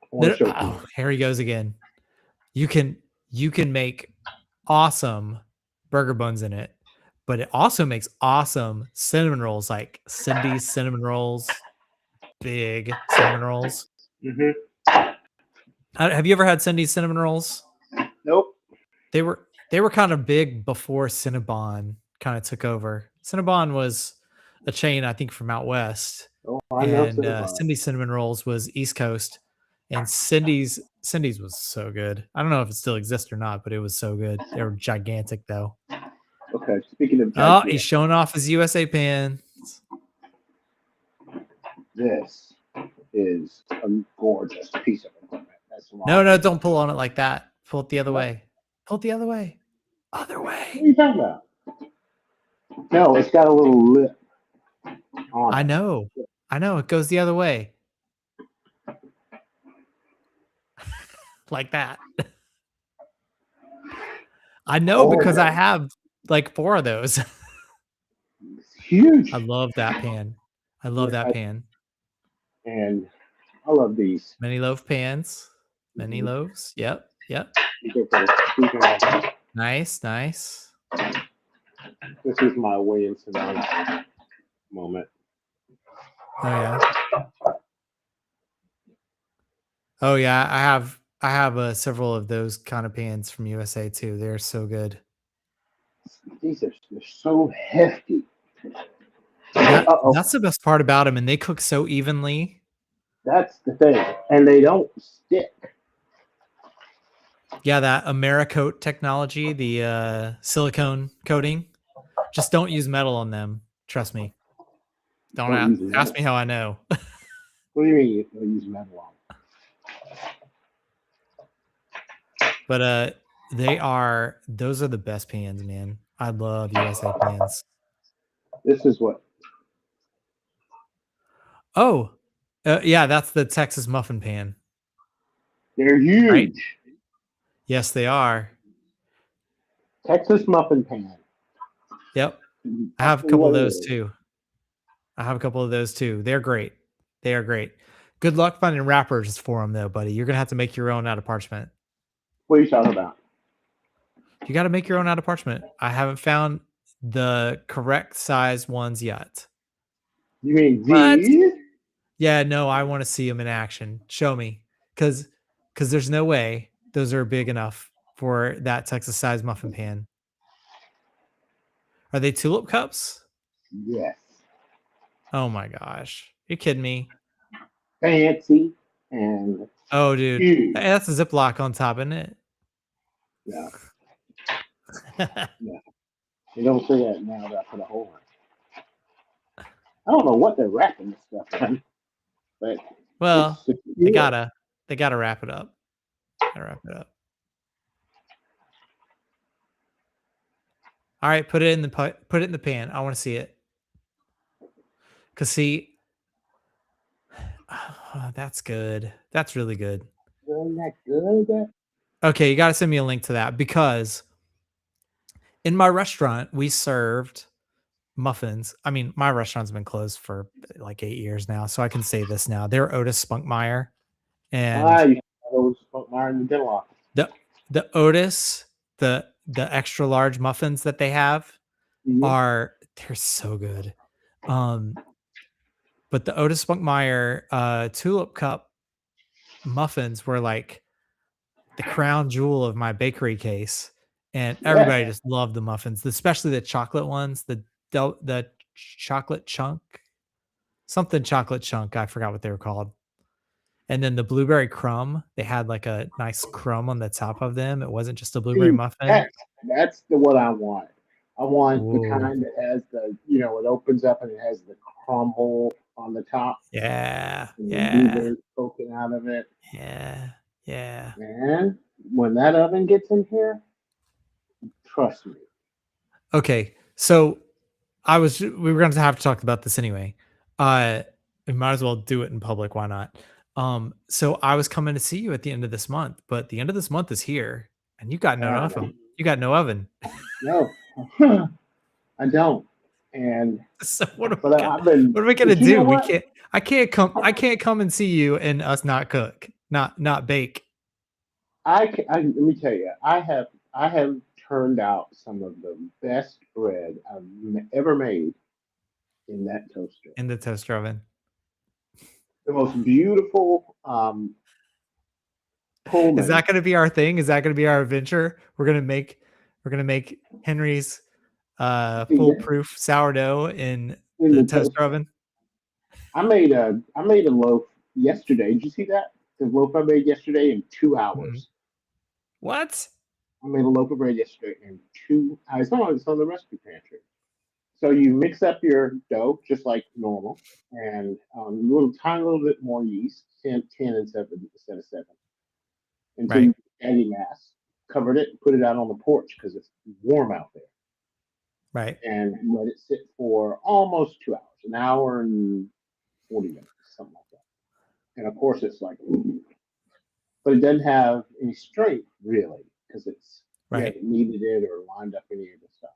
I want to show you.
oh, here he goes again. You can make awesome burger buns in it, but it also makes awesome cinnamon rolls, like Cindy's cinnamon rolls, big cinnamon rolls.
Mm-hmm.
Have you ever had Cindy's cinnamon rolls?
Nope.
They were kind of big before Cinnabon kind of took over. Cinnabon was a chain, I think, from out west,
Oh, I know
and
Cinnabon.
Cindy's cinnamon rolls was East Coast, and Cindy's was so good. I don't know if it still exists or not, but it was so good. They were gigantic though.
Okay, speaking of
Oh,
gigantic,
he's showing off his USA pan.
this is a gorgeous piece of equipment. That's long.
No, don't pull on it like that. Pull it the other way. Pull it the other way. Other
What are
way.
you talking about? No, it's got a little lip on
I
it.
know. It goes the other way. Like that. I know because I have like 4 of those.
It's huge.
I love that pan. I love that pan.
And I love these.
Many loaf pans. Many loaves. Yep. Nice.
This is my Williamson moment.
Oh yeah. Oh yeah. I have several of those kind of pans from USA too. They're so good.
They're so hefty.
That's the best part about them, and they cook so evenly.
That's the thing, and they don't stick.
Yeah, that Americoat technology, the silicone coating. Just don't use metal on them. Trust me. Don't ask me how I know.
What do you mean you don't use metal on?
But those are the best pans, man. I love USA pans.
This is what.
Oh, yeah, that's the Texas muffin pan.
They're huge.
Right? Yes, they are.
Texas muffin pan.
Yep. I have a couple of those too. They're great. They are great. Good luck finding wrappers for them though, buddy. You're going to have to make your own out of parchment.
What are you talking about?
You got to make your own out of parchment. I haven't found the correct size ones yet.
You mean these?
Yeah, no, I want to see them in action. Show me. Because there's no way those are big enough for that Texas size muffin pan. Are they tulip cups?
Yes.
Oh my gosh. You're kidding me.
Fancy and
oh dude.
huge.
Hey, that's a Ziploc on top, isn't it?
Yeah. Yeah. They don't say that now that I put a hole in. I don't know what they're wrapping this stuff in. But
well, they gotta wrap it up. All right, put it in the pan. I want to see it. Cause see, oh, that's good. That's really good.
Isn't that good?
Okay, you got to send me a link to that because in my restaurant we served muffins. I mean, my restaurant's been closed for like 8 years now, so I can say this now. They're Otis Spunkmeyer, and
you those Spunkmeyer in the dental office.
The Otis, the extra large muffins that they have they're so good. But the Otis Spunkmeyer tulip cup muffins were like the crown jewel of my bakery case, and everybody just loved the muffins, especially the chocolate ones, the chocolate chunk, something chocolate chunk. I forgot what they were called. And then the blueberry crumb, they had like a nice crumb on the top of them. It wasn't just a blueberry muffin.
That's the one I want. I want the kind that has the, it opens up and it has the crumble on the top.
Yeah.
And the blueberries poking out of it.
Yeah.
Man, when that oven gets in here, trust me.
Okay, so we were going to have to talk about this anyway. Uh, we might as well do it in public. Why not? So I was coming to see you at the end of this month, but the end of this month is here, and you got no
Uh,
oven. You got no oven.
no, I don't. And
So what are we
but
gonna
I've been.
what are we gonna
But you know
do? We
what?
can't. I can't come and see you and us not cook, not bake.
Let me tell you, I have turned out some of the best bread I've ever made in that toaster.
In the toaster oven.
The most beautiful
Is that
Pullman
going to be our thing? Is that going to be our adventure? We're going to make Henry's
in
foolproof sourdough in the
the
toaster
toaster.
oven.
I made a loaf yesterday. Did you see that? The loaf I made yesterday in two
Mm.
hours.
What?
I made a loaf of bread yesterday in 2 hours. It's on the recipe pantry. So you mix up your dough just like normal, and a little tiny little bit more yeast, 10 instead of 7, until
Right.
you get eggy mass. Covered it, and put it out on the porch because it's warm out there,
Right.
and let it sit for almost 2 hours, an hour and 40 minutes, something like that. And of course, it's like, but it doesn't have any strength really because you
Right.
haven't kneaded it or lined up any of the stuff.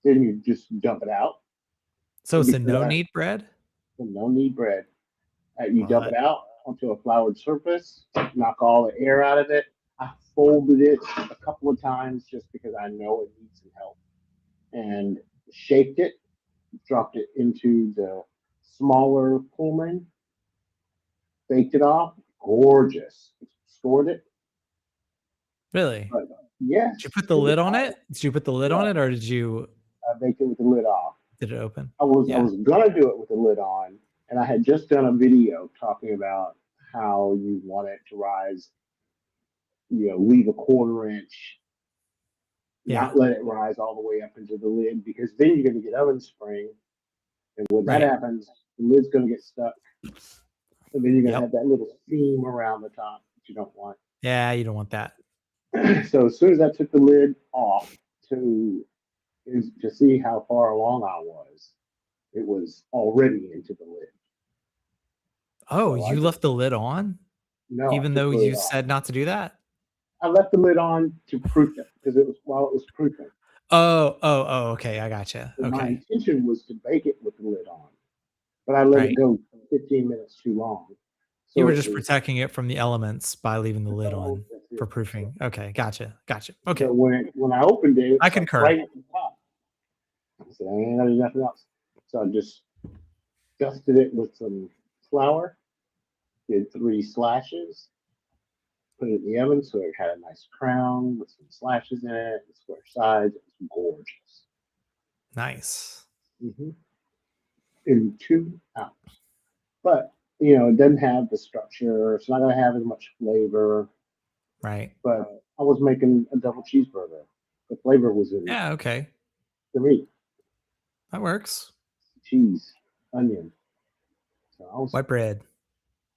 Then you just dump it out.
So
And
it's a
because
no
I
knead bread?
no knead bread, you dump
What?
it out onto a floured surface, knock all the air out of it. I folded it a couple of times just because I know it needs some help, and shaped it, dropped it into the smaller Pullman, baked it off. Gorgeous. Stored it.
Really?
But
Did
yes,
you put the
it was
lid on
hot.
it? Did you put the lid on
Yeah,
it or did you
I baked it with the lid off.
did it open?
I
Yeah.
was gonna do it with the lid on, and I had just done a video talking about how you want it to rise. Leave a quarter inch,
Yeah.
not let it rise all the way up into the lid because then you're going to get oven spring, and when that
Right.
happens, the lid's going to get stuck, and then you're going to
Yep.
have that little seam around the top that you don't want.
Yeah, you don't want that.
So as soon as I took the lid off to to see how far along I was, it was already into the lid.
Oh,
So I
you
just
left the lid on
no, I
even
took
though
the lid
you
off.
said not to do that?
I left the lid on to proof it because it was while it was proofing.
Oh, okay. I gotcha.
And my
Okay.
intention was to bake it with the lid on, but I let it
Right.
go 15 minutes too long.
You
So
were
it
just
was,
protecting it from the elements by leaving the lid
oh,
on
that's
for
it. That's
proofing.
it.
Okay, gotcha. Okay.
But when I opened it, it
I
was like
concur.
right at the top. I said, I ain't gonna do nothing else. So I just dusted it with some flour, did 3 slashes, put it in the oven so it had a nice crown with some slashes in it, and square sides. It was gorgeous.
Nice.
Mm-hmm. In 2 hours. But it doesn't have the structure. It's not gonna have as much flavor.
Right.
But I was making a double cheeseburger. The flavor was in
Yeah, okay.
the meat,
That works.
cheese, onion. So I was
White bread.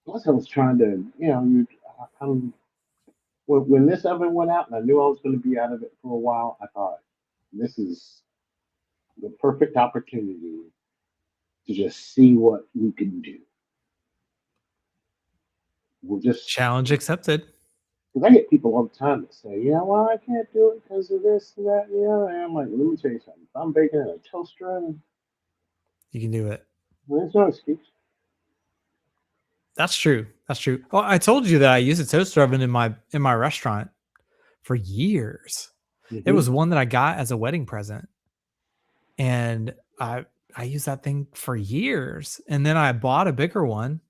plus I was trying to, I'm when this oven went out and I knew I was going to be out of it for a while, I thought this is the perfect opportunity to just see what we can do. We'll just
Challenge accepted.
because I get people all the time that say, well, I can't do it because of this and that, and I'm like, let me tell you something. If I'm baking in a toaster oven,
You can do it.
well, there's no excuse.
That's true. That's true. Oh, I told you that I used a toaster oven in my restaurant for years. It
Mm-hmm.
was one that I got as a wedding present. And I used that thing for years. And then I bought a bigger one.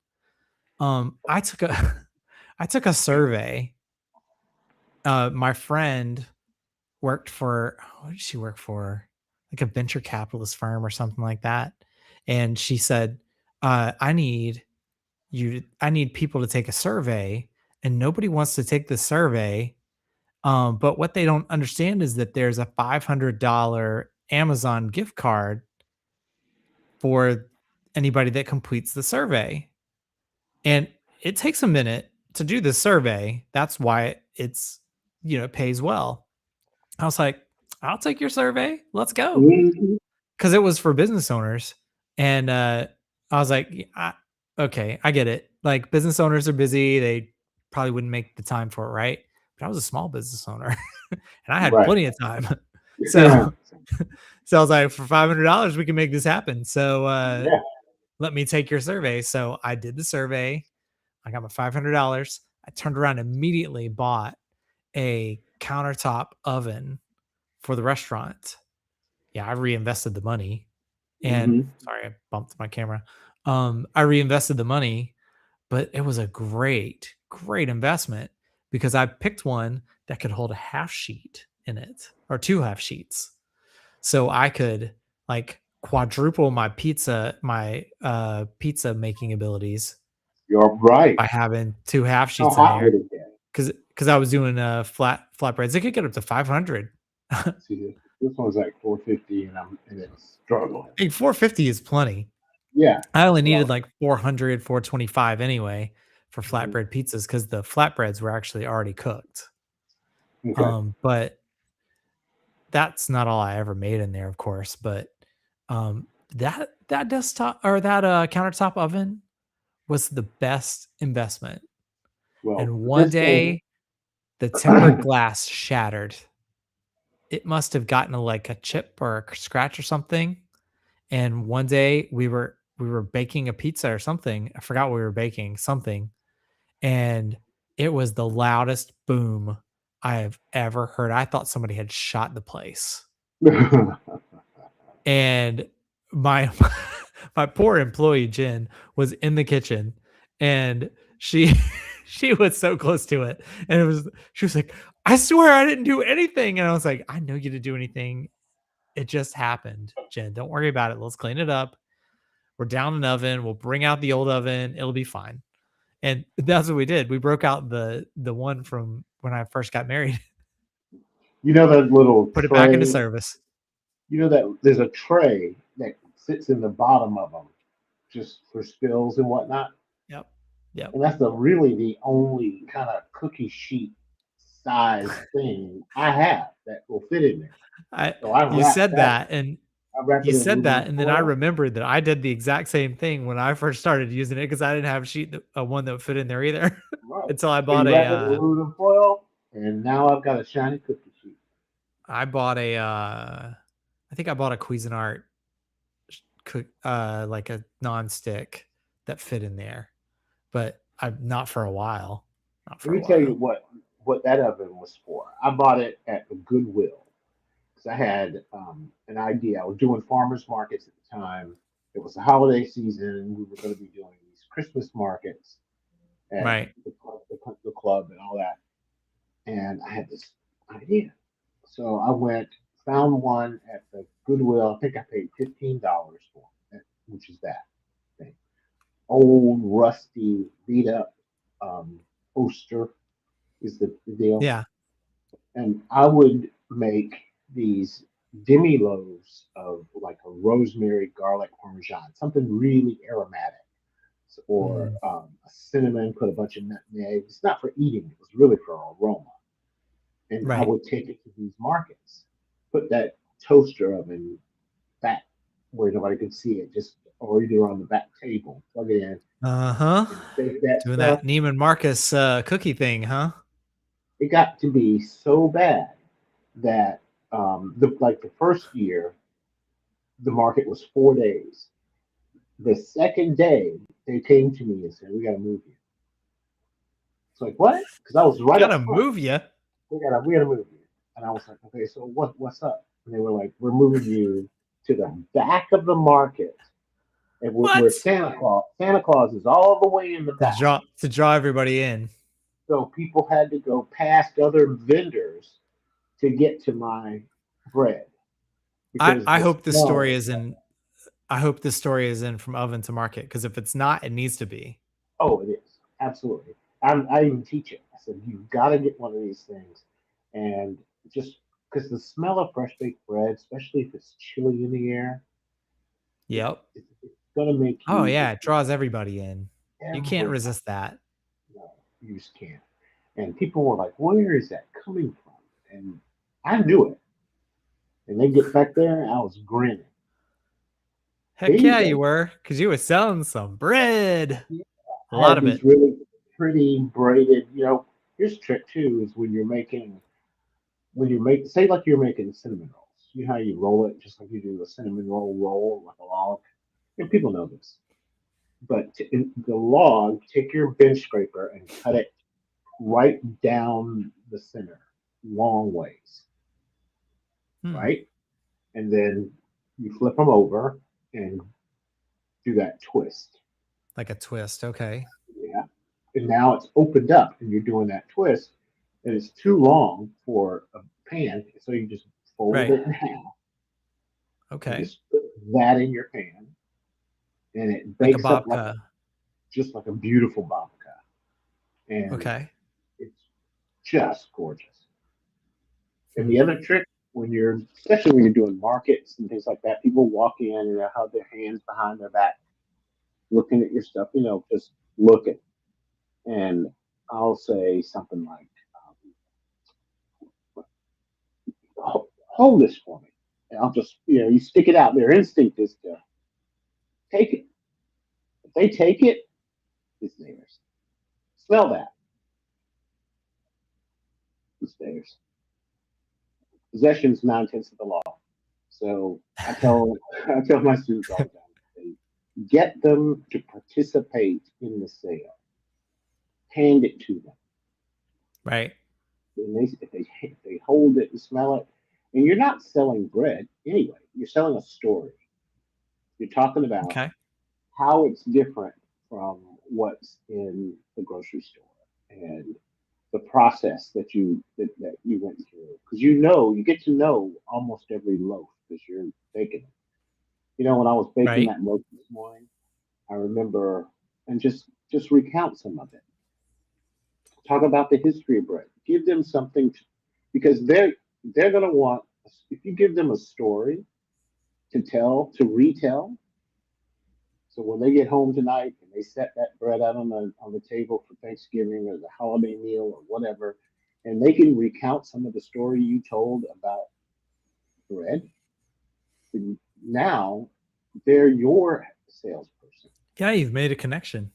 I took a I took a survey. My friend worked for what did she work for? Like a venture capitalist firm or something like that. And she said, I need people to take a survey, and nobody wants to take the survey. But what they don't understand is that there's a $500 Amazon gift card for anybody that completes the survey. And it takes a minute to do the survey. That's why it pays well. I was like, I'll take your survey. Let's go.
Mm-hmm.
Because it was for business owners. And I was like, okay, I get it. Like business owners are busy. They probably wouldn't make the time for it, right? But I was a small business owner and I had
Right.
plenty of time. So, so I was like, for $500, we can make this happen. So,
Yeah.
let me take your survey. So I did the survey. I got my $500. I turned around and immediately bought a countertop oven for the restaurant. Yeah, I reinvested the money. And
Hmm.
sorry, I bumped my camera. I reinvested the money, but it was a great, great investment because I picked one that could hold a half sheet in it or two half sheets. So I could like quadruple my pizza making abilities
You're right.
by having two half
How
sheets in
hot would
there
it get?
because I was doing flatbreads. It could get up to 500. I
See, this one's like 450, and it's struggling.
think 450 is plenty.
Yeah.
I only needed
Well.
like 400, 425 anyway for
Mhm.
flatbread pizzas because the flatbreads were actually already cooked.
Okay.
But that's not all I ever made in there, of course. But that desktop or that countertop oven was the best investment.
Well,
And one
this thing.
day the tempered glass shattered. It must have gotten like a chip or a scratch or something. And one day we were baking a pizza or something. I forgot what we were baking something, and it was the loudest boom I have ever heard. I thought somebody had shot the place. And my my poor employee Jen was in the kitchen and she she was so close to it. And she was like, I swear I didn't do anything. And I was like, I know you didn't do anything. It just happened. Jen, don't worry about it. Let's clean it up. We're down an oven. We'll bring out the old oven. It'll be fine. And that's what we did. We broke out the one from when I first got married,
You know that little
put it back into
tray.
service.
You know that there's a tray that sits in the bottom of them, just for spills and whatnot.
Yep. Yep.
And that's really the only kind of cookie sheet size thing I have that will fit in there.
I
So I
you
wrap
said
that.
that and
I wrap
you
it in
said that,
aluminum
and then I
foil.
remembered that I did the exact same thing when I first started using it because I didn't have a sheet one that would fit in there either
Right.
until I
So
bought
you
a
wrap it in aluminum foil, and now I've got a shiny cookie sheet.
I bought a I think I bought a Cuisinart cook like a non-stick that fit in there, but I not for a while. Not
Let
for a
me tell you
while.
what that oven was for. I bought it at the Goodwill because I had an idea. I was doing farmers markets at the time. It was the holiday season. We were going to be doing these Christmas markets at
Right.
the club and all that. And I had this idea. So I went, found one at the Goodwill. I think I paid $15 for it, which is that thing. Old, rusty, beat up poster is the deal.
Yeah.
And I would make these demi loaves of like a rosemary garlic parmesan, something really aromatic, or
Mm,
a cinnamon, put a bunch of nutmeg. It's not for eating; it was really for aroma. And I
right.
would take it to these markets, put that toaster oven back where nobody could see it, just or either on the back table, plug it in,
Uh-huh.
and bake that
Doing
stuff.
that Neiman Marcus cookie thing, huh?
It got to be so bad that the first year the market was 4 days. The second day they came to me and said, "We got to move you." It's like what? Because I was right
Gotta
up front.
move you.
We got to move you, and I was like, "Okay, so what's up?" And they were like, "We're moving you to the back of the market, and where
What?
Santa Claus is all the way in the
To
back."
draw everybody in.
So people had to go past other vendors to get to my bread because
I
the
hope this
smell
story
was
is
bad.
in I hope this story is in from oven to market because if it's not, it needs to be.
Oh, it is absolutely. I even teach it. I said you've got to get one of these things, and just because the smell of fresh baked bread, especially if it's chilly in the air,
Yep.
it's gonna make
Oh
you
yeah, it draws everybody in. You can't
everybody.
resist that.
No, you just can't. And people were like, "Where is that coming from?" And I knew it. And they get back there, and I was grinning.
Heck
There you
yeah, you
go.
were, because you were selling some bread. A
I
lot
had
of
these
it.
really pretty braided, here's a trick too, is when you make, say like you're making cinnamon rolls. You know how you roll it just like you do a cinnamon roll, like a log? And people know this. But in the log, take your bench scraper and cut it right down the center, long ways,
Hmm.
right? And then you flip them over and do that twist.
Like a twist. Okay.
Yeah. And now it's opened up and you're doing that twist, and it's too long for a pan. So you just fold
Right.
it in half and
Okay.
just put that in your pan, and it
Like a
bakes up like
babka.
just like a beautiful babka. And
Okay.
it's just gorgeous. And
Hmm.
the other trick, especially when you're doing markets and things like that, people walk in and they have their hands behind their back looking at your stuff, just looking. And I'll say something like, hold this for me. And I'll just, you stick it out. Their instinct is to take it. If they take it, it's theirs. Smell that. It's theirs. Possession's 9/10 of the law. So I tell my students all the time, get them to participate in the sale. Hand it to them.
Right.
And if they hold it and smell it, and you're not selling bread anyway, you're selling a story. You're talking about
Okay.
how it's different from what's in the grocery store and the process that you went through, because you get to know almost every loaf because you're baking it. When I was baking
Right.
that loaf this morning, I remember, and just recount some of it. Talk about the history of bread. Give them something because they're going to want, if you give them a story to tell, to retell. So when they get home tonight and they set that bread out on the table for Thanksgiving or the holiday meal or whatever, and they can recount some of the story you told about bread, then now they're your salesperson.
Yeah, you've made a connection.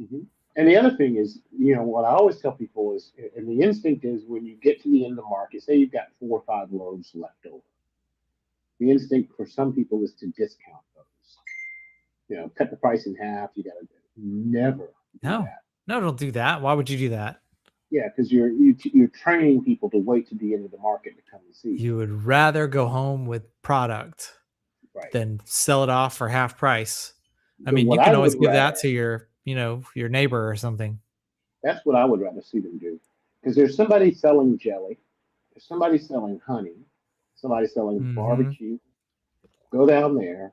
Mhm. And the other thing is, what I always tell people is, and the instinct is when you get to the end of the market, say you've got 4 or 5 loaves left over. The instinct for some people is to discount those. Cut the price in half. You got to never do
No,
that.
no, don't do that. Why would you do that?
Yeah, because you're training people to wait to the end of the market to come and see.
You would rather go home with product
Right.
than sell it off for half price. I
So
mean,
what
you
I
can
would
always give that
rather,
to your neighbor or something.
that's what I would rather see them do. Because there's somebody selling jelly, there's somebody selling honey, somebody selling
Hmm.
barbecue. Go down there,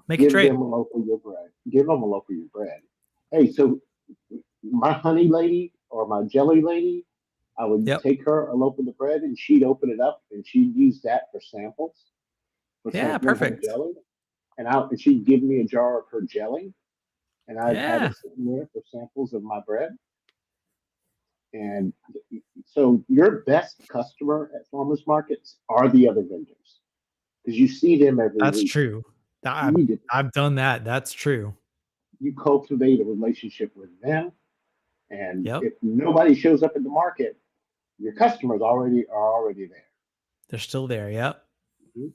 Make a
give them
trade.
a loaf of your bread. Give them a loaf of your bread. Hey, so my honey lady or my jelly lady, I would
Yep.
take her a loaf of the bread and she'd open it up and she'd use that for samples, for
Yeah,
sampling her
perfect.
jelly. And she'd give me a jar of her jelly and I'd have
Yeah,
it sitting there for samples of my bread. And so your best customer at farmers markets are the other vendors because you see them every
that's
week.
true.
You
I've
need to
I've done that. That's true.
you cultivate a relationship with them. And
Yep.
if nobody shows up at the market, your customers are already there.
They're still there. Yep.
Mhm.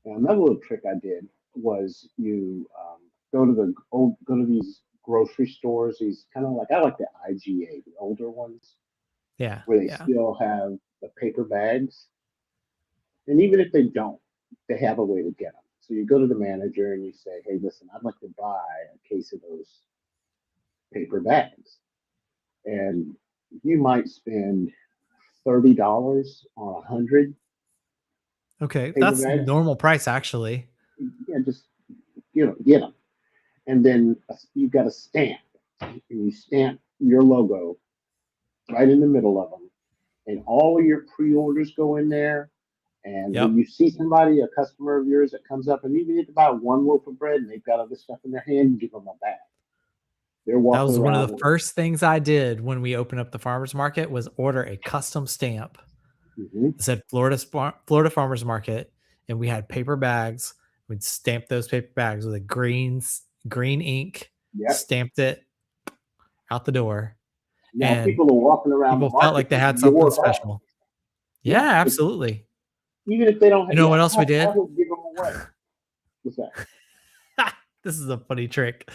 And another little trick I did was you go to these grocery stores. These kind of like I like the IGA, the older ones,
Yeah.
where they
Yeah.
still have the paper bags. And even if they don't, they have a way to get them. So you go to the manager and you say, "Hey, listen, I'd like to buy a case of those paper bags," and you might spend $30 on 100
Okay.
paper
That's
bags.
normal price actually.
Yeah, just get them, and then you've got a stamp, and you stamp your logo right in the middle of them, and all of your pre-orders go in there. And when
Yep.
you see somebody, a customer of yours that comes up, and even if buy one loaf of bread and they've got other stuff in their hand, give them a bag. They're
That
walking
was one of
around
the
with it.
first things I did when we opened up the farmers market was order a custom stamp
Hmm.
that said Florida Farmers Market, and we had paper bags We'd stamp those paper bags with a green ink,
Yep.
stamped it out the door,
Now
and
people are walking around the
people felt
market
like they
with
had something
your bag.
special. Yeah,
Yeah,
absolutely.
even if they don't
You
have,
know
yeah,
what else we
I
did?
will give them away. What's that?
This is a funny trick.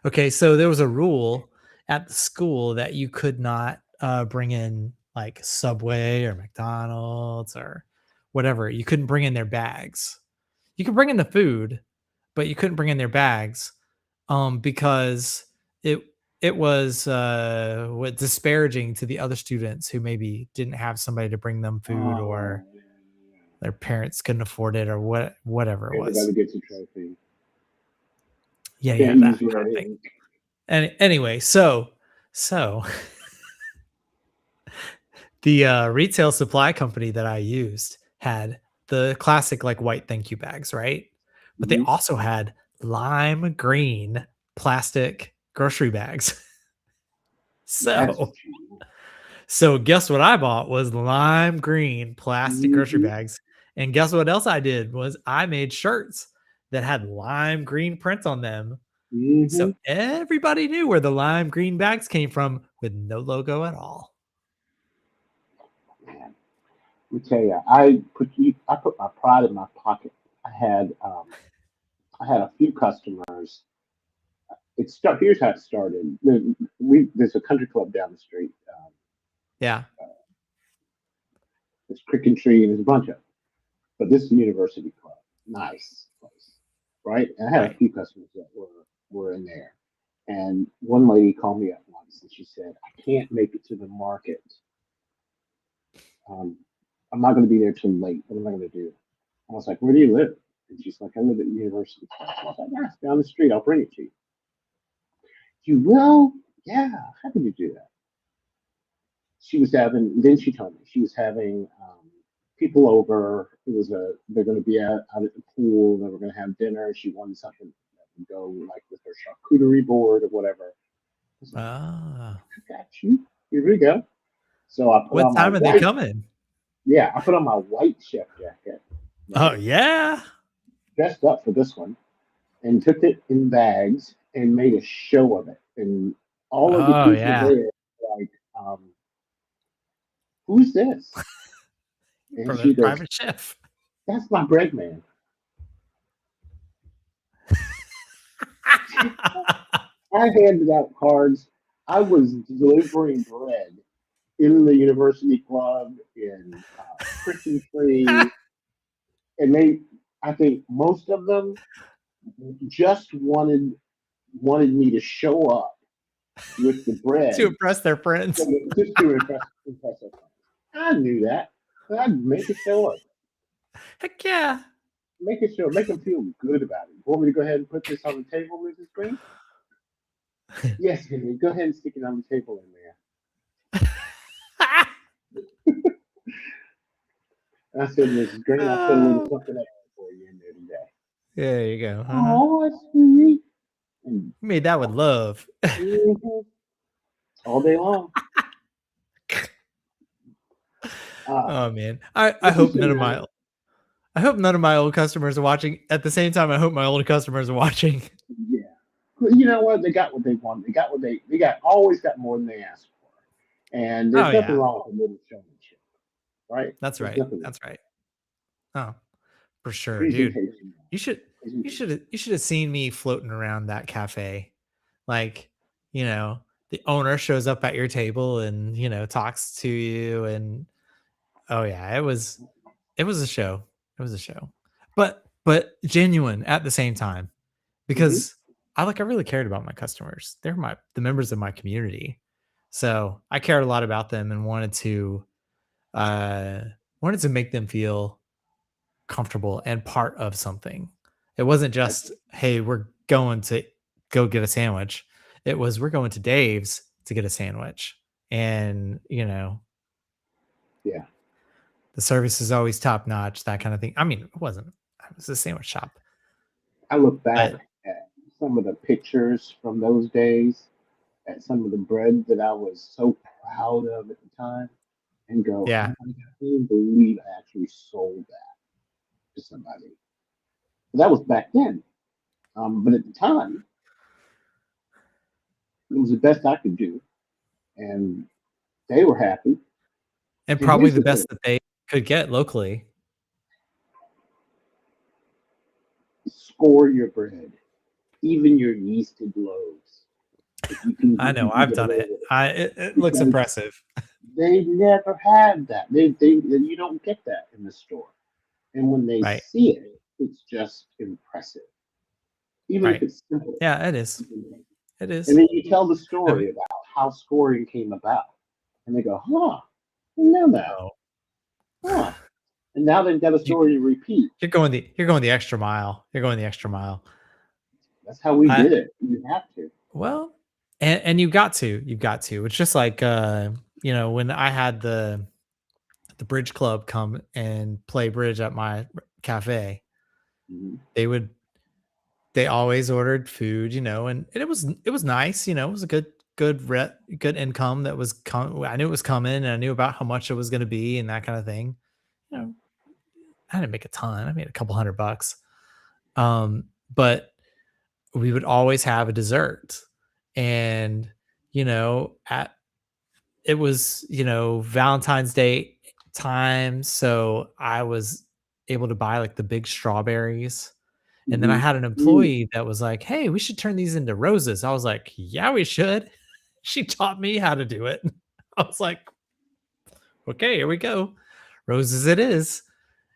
Okay, so there was a rule at the school that you could not bring in like Subway or McDonald's or whatever. You couldn't bring in their bags. You could bring in the food, but you couldn't bring in their bags because it it was what disparaging to the other students who maybe didn't have somebody to bring them food, or
Oh, yeah, yeah.
their parents couldn't afford it, or whatever it was.
Everybody gets a trophy.
Yeah, yeah,
Can't
that
use
kind
red
of thing.
ink.
And anyway, so the retail supply company that I used had the classic like white thank you bags, right? But they
Mm-hmm.
also had lime green plastic grocery bags.
That's
So
what you want.
so guess what I bought was lime green plastic grocery
Mm-hmm.
bags. And guess what else I did was I made shirts that had lime green print on them.
Mm-hmm.
So everybody knew where the lime green bags came from with no logo at all.
Man, let me tell you, I put my pride in my pocket. I had um, I had a few customers. Here's how it started. There's a country club down the street.
Yeah.
There's Cricket Tree and there's a bunch of them. But this is a university club. Nice place, right? And I had a
Right.
few customers that were in there. And one lady called me up once and she said, I can't make it to the market. Um, I'm not going to be there till late. What am I going to do? I was like, where do you live? And she's like, I live at the university. I was like, yeah, it's down the street. I'll bring it to you. You will? Yeah, happy to do that. Then she told me she was having people over. They're going to be out at the pool. They were going to have dinner. She wanted something that would go like with her charcuterie board or whatever. I was like,
Ah.
I got you. Here we go. So I put
What
on my
time are they
white,
coming?
yeah, I put on my white chef jacket,
Oh
right?
yeah.
Dressed up for this one and took it in bags and made a show of it. And all of the
Oh
people
yeah.
there were like, who's this? And she goes,
Private chef.
that's my bread man. I handed out cards. I was delivering bread in the university club, in Christian Tree, and I think most of them just wanted me to show up with the
To
bread
impress their friends.
just to impress their friends. I knew that. But I'd make a show of it.
Heck yeah.
Make them feel good about it. You want me to go ahead and put this on the table, Mrs. Green? Yes, Henry. Go ahead and stick it on the table in there. And I said, Mrs. Green, I'll put a little
Oh,
something extra for you in there today.
there you go. Uh-huh.
Oh, that's sweet. And
You made that with love.
mhm, all day long. Uh,
Oh man. I
what you
hope
say,
none of
man?
my I hope none of my old customers are watching. At the same time, I hope my old customers are watching.
Yeah. Well, you know what? They got what they want. They got always got more than they asked for. And
Oh
there's nothing
yeah.
wrong with a little showmanship, right?
That's
There's
right.
nothing wrong.
That's right. Oh, for sure, dude.
Presentation.
You should
Presentation.
you should have seen me floating around that cafe. Like, the owner shows up at your table and, talks to you, and oh yeah, it was a show. It was a show. But genuine at the same time,
Mm-hmm.
because I really cared about my customers. They're the members of my community. So, I cared a lot about them and uh wanted to make them feel comfortable and part of something. It wasn't
That's
just, "Hey, we're going to go get a sandwich." It was, "We're going to Dave's to get a sandwich." And,
yeah.
the service is always top notch, that kind of thing. I mean, it was a sandwich shop.
I look back
But
at some of the pictures from those days, at some of the bread that I was so proud of at the time, and go, oh
yeah,
my God, I can't believe I actually sold that to somebody. But that was back then. But at the time, it was the best I could do, and they were happy.
And
And
probably
here's
the
the thing:
best that they could get locally.
score your bread, even your yeasted loaves. If you can,
I
if you
know,
can
I've
get
done
away
it.
with it,
It looks
because
impressive.
they never had that. You don't get that in the store. And when they
Right.
see it, it's just impressive, even if
Right.
it's simple.
Yeah, it is. It
And
is.
then you tell the
Have
story about how scoring came about, and they go, "Huh, I didn't know that,
oh,
huh?" And now they've got a
you
story to repeat.
you're going the extra mile. You're going the extra mile.
That's how we
I
did it. You have to.
well, and you got to. You've got to. It's just like when I had the bridge club come and play bridge at my cafe,
Mhm.
they would they always ordered food, and it was nice, it was a good income that was I knew it was coming, and I knew about how much it was going to be and that kind of thing. You know, I didn't make a ton. I made a couple $100. But we would always have a dessert. And, at it was, Valentine's Day time. So I was able to buy like the big strawberries. And then I
Mhm.
had an
Mm.
employee that was like, "Hey, we should turn these into roses." I was like, "Yeah, we should." She taught me how to do it. I was like, "Okay, here we go. Roses it is."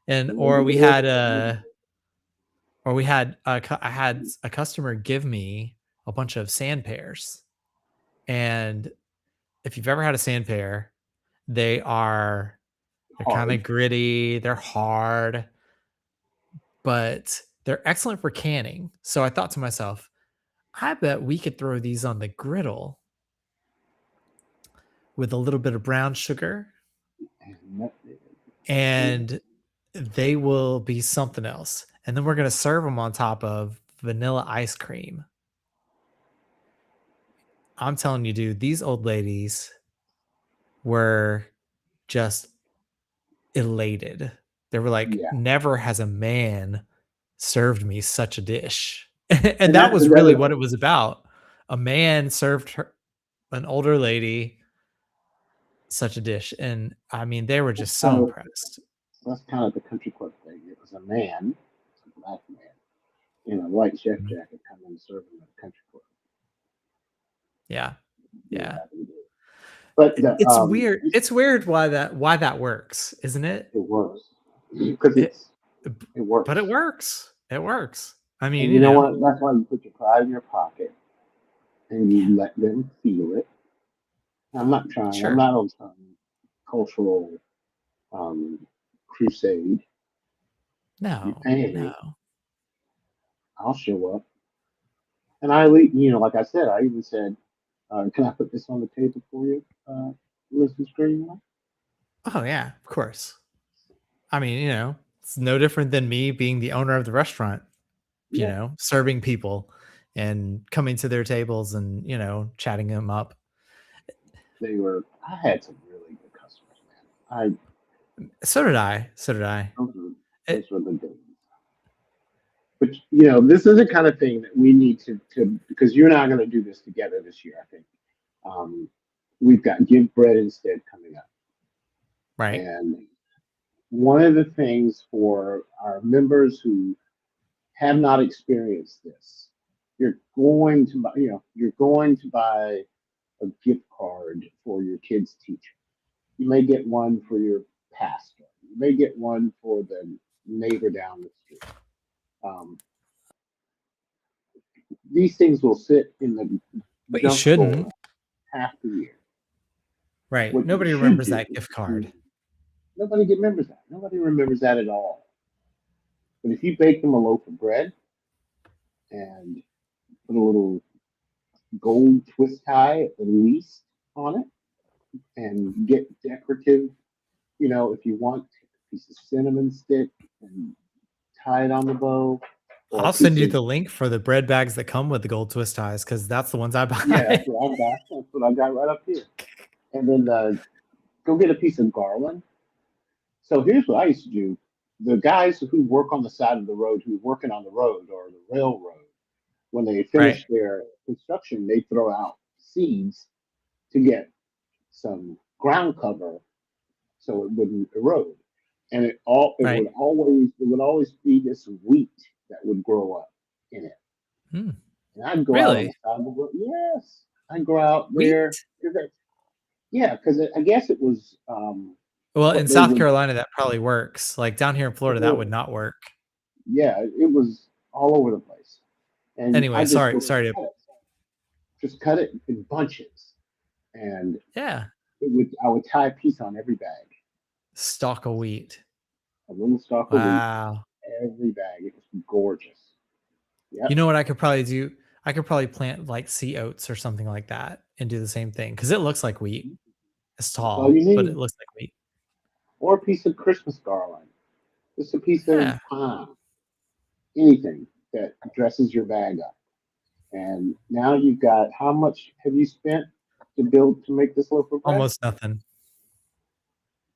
And I had a customer give me a bunch of sand pears. And if you've ever had a sand pear, they are they're kind
Hard.
of gritty, they're hard, but they're excellent for canning. So I thought to myself, I bet we could throw these on the griddle with a little bit of brown sugar,
And that- yeah.
and they will be something else. And then we're going to serve them on top of vanilla ice cream. I'm telling you, dude, these old ladies were just elated. They were like,
Yeah.
never has a man served me such a dish. And
And
that
that's
was really
another
what it
thing.
was about. A man served her, an older lady, such a dish. And I mean, they were
That's
just so
kind of
impressed.
that's kind of the country club thing. It was a man, a black man, in a white chef
Mhm.
jacket coming and serving at a country club.
Yeah.
He was
Yeah.
happy to do it. But the
It's weird. It's weird why that works, isn't it?
it works because
It
it
but it
works.
works. It works. I mean,
And you know what? That's why you put your pride in your pocket and
yeah,
you let them feel it. I'm not trying. I'm
sure.
not on some cultural um, crusade. You
No,
pay me,
no.
I'll show up. And like I said, I even said, "Can I put this on the table for you, Mrs. Greenway?"
Oh yeah, of course. I mean, it's no different than me being the owner of the restaurant,
Yeah,
serving people and coming to their tables and, chatting them up.
they were. I had some really good customers, man.
So did I. So did I.
Those were
It,
those were the good ones. But this is the kind of thing that we need to because you and I are going to do this together this year. I think um, we've got Give Bread Instead coming up,
right.
and one of the things for our members who have not experienced this, you're going to buy a gift card for your kid's teacher. You may get one for your pastor. You may get one for the neighbor down the street. Um, these things will sit in the
But you
junk drawer
shouldn't.
half the year.
Right.
What you
Nobody
should
remembers
do,
that gift card.
nobody remembers that. Nobody remembers that at all. But if you bake them a loaf of bread and put a little gold twist tie at the least on it and get decorative, if you want, take a piece of cinnamon stick and tie it on the bow or a
I'll send
piece
you
of,
the link for the bread bags that come with the gold twist ties because that's the ones I
yeah,
buy.
that's what I got right up here. And then go get a piece of garland. So here's what I used to do. the guys who work on the side of the road, who are working on the road or the railroad, when they
Right.
finish their construction, they throw out seeds to get some ground cover so it wouldn't erode. And
Right.
it would always be this wheat that would grow up in it.
Hmm.
And I'd go out on the
Really?
side of the road. Yes, I'd go out there.
Wheat?
Yeah, because I guess it was
Well, in
what they
South
would.
Carolina, that probably works. Like down here in
It
Florida, that would
would.
not work.
Yeah, it was all over the place. And I
Anyway,
just
sorry,
go
sorry to.
just cut it in bunches, and
Yeah,
I would tie a piece on every bag,
stalk of wheat.
a little stalk of wheat,
Wow.
every bag. It was gorgeous.
You
Yep.
know what I could probably do? I could probably plant like sea oats or something like that and do the same thing because it looks like wheat. It's
That's all
tall,
you
but it
need.
looks like wheat.
Or a piece of Christmas garland, just a piece of
Yeah,
pine, anything that dresses your bag up. And now you've got, how much have you spent to make this loaf of bread?
almost nothing.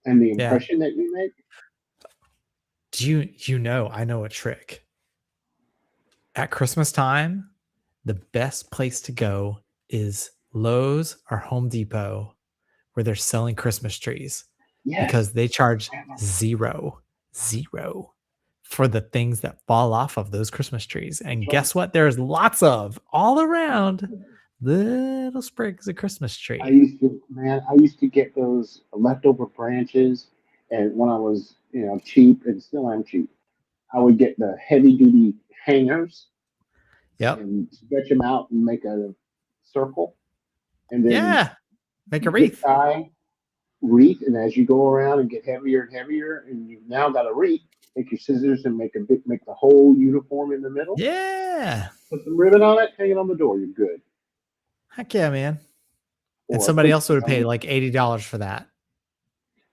And the
Yeah.
impression that you make?
I know a trick. At Christmas time, the best place to go is Lowe's or Home Depot where they're selling Christmas trees
Yes.
because they charge zero for the things that fall off of those Christmas trees.
That's
And
right.
guess what? There's lots of all around little sprigs of Christmas tree.
I used to get those leftover branches, and when I was, cheap, and still am cheap, I would get the heavy duty hangers
Yep.
and stretch them out and make a circle, and then
Yeah. Make a
zip
wreath.
tie wreath. And as you go around and get heavier and heavier, and you've now got a wreath, take your scissors and make the whole uniform in the middle.
Yeah.
Put some ribbon on it, hang it on the door. You're good.
Heck yeah, man. And
Or
somebody
put
else would have paid like $80 for that.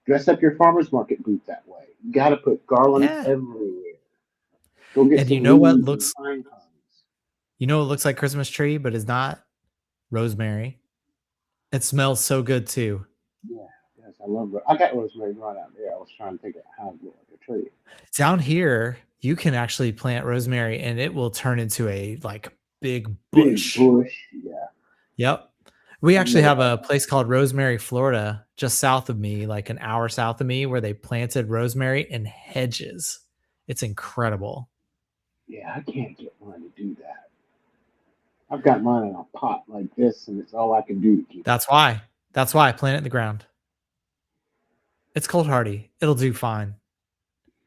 dress up your farmer's market booth that way. You got to put garlands
Yeah.
everywhere. Go get
And
some leaves and pine cones.
you know what looks like Christmas tree, but is not? Rosemary. It smells so good too.
Yeah, yes, I love it. I got rosemary right out there. I was trying to think of how to get like a tree.
Down here, you can actually plant rosemary and it will turn into a like big
Big
bush.
bush. Yeah.
Yep. We
I
actually
never
have
had
a
that.
place called Rosemary, Florida, just south of me, like an hour south of me, where they planted rosemary in hedges. It's incredible.
Yeah, I can't get mine to do that. I've got mine in a pot like this, and it's all I can do to keep it.
That's why. That's why I plant it in the ground. It's cold hardy. It'll do fine.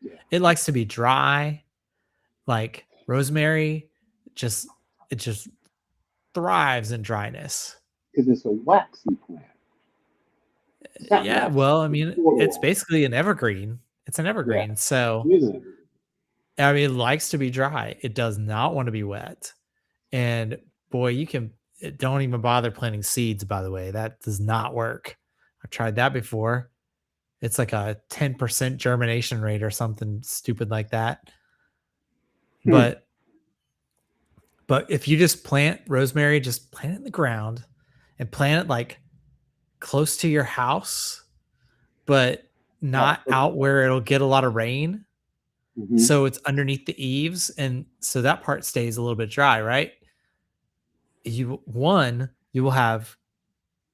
Yeah.
It likes to be dry. Like rosemary, just it just thrives in dryness.
Because it's a waxy plant. It's not
Yeah,
waxy.
well, I
It's
mean,
sort of
it's
waxy.
basically an evergreen. It's an
Yeah.
evergreen. So,
Isn't it?
I mean, it likes to be dry. It does not want to be wet. And boy, don't even bother planting seeds, by the way. That does not work. I've tried that before. It's like a 10% germination rate or something stupid like that.
Hmm.
But if you just plant rosemary, just plant it in the ground and plant it like close to your house, but
Right.
not out where it'll get a lot of rain.
Mm-hmm.
So it's underneath the eaves. And so that part stays a little bit dry, right? You will have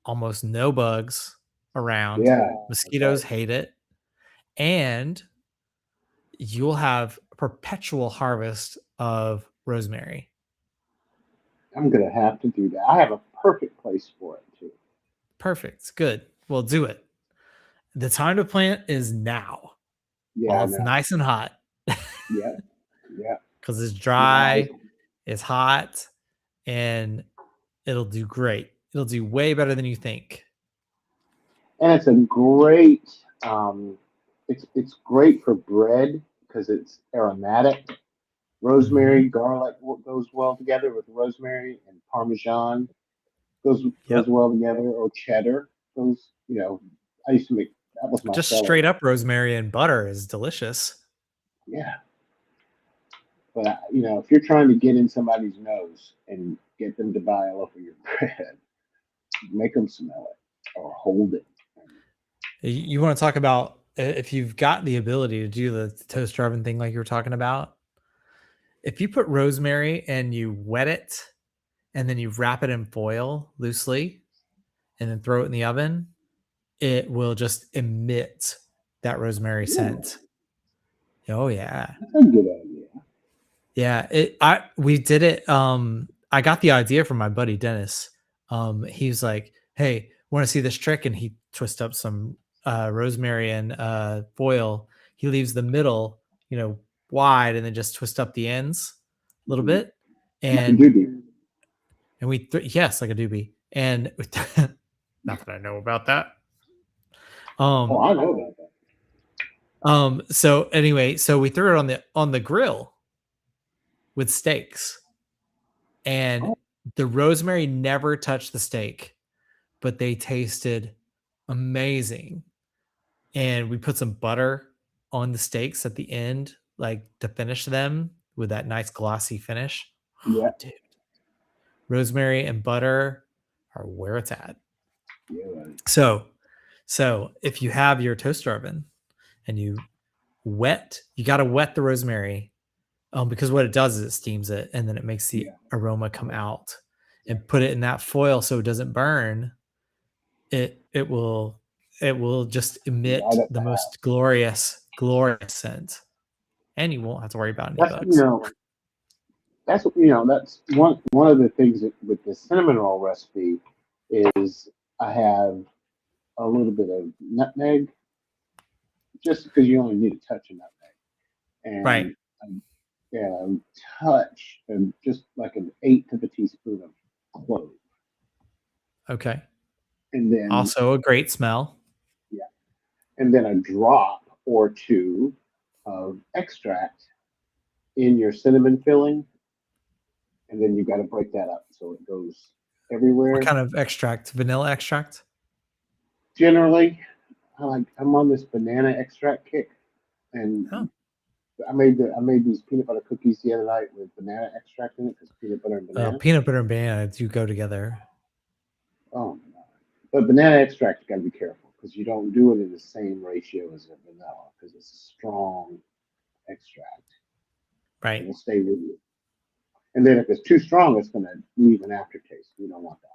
almost no bugs around.
Yeah. That's
Mosquitoes
right.
hate it. And you'll have a perpetual harvest of rosemary.
I'm gonna have to do that. I have a perfect place for it too.
Perfect. Good. Well, do it. The time to plant is now
Yeah,
while
I
it's
know.
nice and hot
Yeah, yeah.
because it's
Yeah,
dry, it's hot, and it'll do great. It'll do way better than you think.
and it's a great. It's great for bread because it's aromatic.
Hmm.
Rosemary, garlic goes well together with rosemary, and Parmesan goes
Yep.
well together. Or cheddar goes. I used to make that was my
Just
selling
straight
point.
up rosemary and butter is delicious.
Yeah, but if you're trying to get in somebody's nose and get them to buy a loaf of your bread, make them smell it or hold it.
You want to talk about if you've got the ability to do the toaster oven thing like you were talking about, if you put rosemary and you wet it and then you wrap it in foil loosely and then throw it in the oven, it will just emit that rosemary
Really?
scent. Oh yeah.
That's a good idea.
Yeah, we did it. I got the idea from my buddy Dennis. He's like, "Hey, want to see this trick?" And he twists up some rosemary and foil. He leaves the middle, wide, and then just twist up the ends a little
Mhm.
bit.
Like a
And
doobie.
yes, like a doobie. And not that I know about that.
Oh,
Um,
I know about that.
So anyway, so we threw it on the grill with steaks. And
Oh,
the rosemary never touched the steak, but they tasted amazing. And we put some butter on the steaks at the end, like to finish them with that nice glossy finish.
yeah,
Oh, dude, rosemary and butter are where it's at.
yeah, right.
So if you have your toaster oven and you got to wet the rosemary, because what it does is it steams it and then it makes the
Yeah,
aroma come
yeah,
out,
yeah.
and put it in that foil so it doesn't burn. It will just
Right
emit
up
the
the house.
most glorious scent, and you won't have to worry about any
That's
bugs.
that's one of the things that, with the cinnamon roll recipe is I have a little bit of nutmeg, just because you only need a touch of nutmeg,
Right.
and a touch, and just like an eighth of a teaspoon of clove,
Okay.
and then
Also a great smell.
yeah, and then a drop or two of extract in your cinnamon filling, and then you got to break that up so it goes
What
everywhere.
kind of extract? Vanilla extract?
Generally, I'm on this banana extract kick,
Oh,
and I made these peanut butter cookies the other night with banana extract in it because peanut butter and banana.
peanut butter and banana do go together.
Oh my god! But banana extract, you got to be careful because you don't do it in the same ratio as a vanilla because it's a strong extract.
Right.
It'll stay with you. And then if it's too strong, it's going to leave an aftertaste. You don't want that.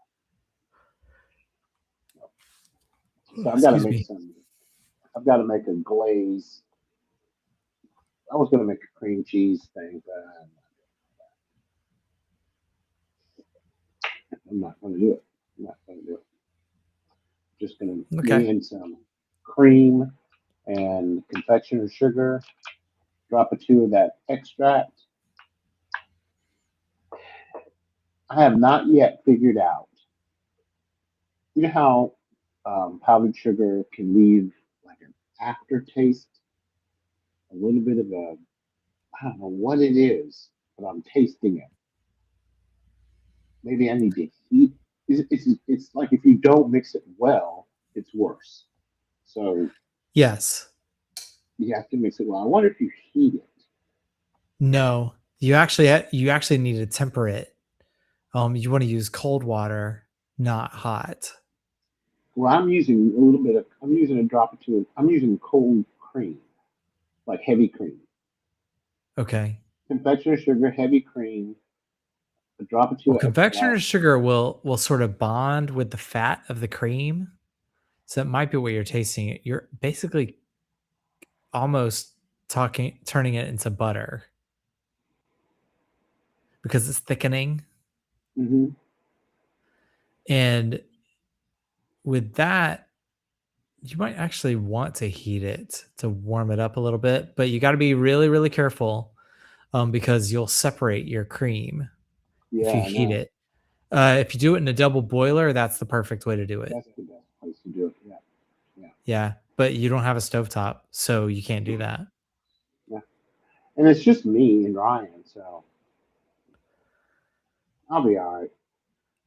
Oh,
So I've got to
excuse
make
me.
some. I've got to make a glaze. I was going to make a cream cheese thing, but I'm not going to do it. I'm not going to do it. Just going to
Okay.
bring in some cream and confectioner's sugar. Drop or two of that extract. I have not yet figured out. You know how powdered sugar can leave like an aftertaste, a little bit of a, I don't know what it is, but I'm tasting it. Maybe I need to heat. It's like if you don't mix it well, it's worse. So
Yes.
you have to mix it well. I wonder if you heat it.
No. You actually need to temper it. You want to use cold water, not hot.
Well, I'm using a little bit of, I'm using a drop or two of, I'm using cold cream, like heavy cream.
Okay.
Confectioner sugar, heavy cream, a drop or two
Well,
of extract.
confectioner's sugar will sort of bond with the fat of the cream. So it might be what you're tasting. It. You're basically almost turning it into butter because it's thickening.
Hmm.
And with that, you might actually want to heat it to warm it up a little bit, but you got to be really, really careful, because you'll separate your cream if you
Yeah, I
heat
know.
it. If you do it in a double boiler, that's the perfect way to do it.
That's the best place to do it. Yeah, yeah,
Yeah, but you don't have a stovetop, so you can't do
yeah,
that.
yeah. And it's just me and Ryan, so I'll be all right.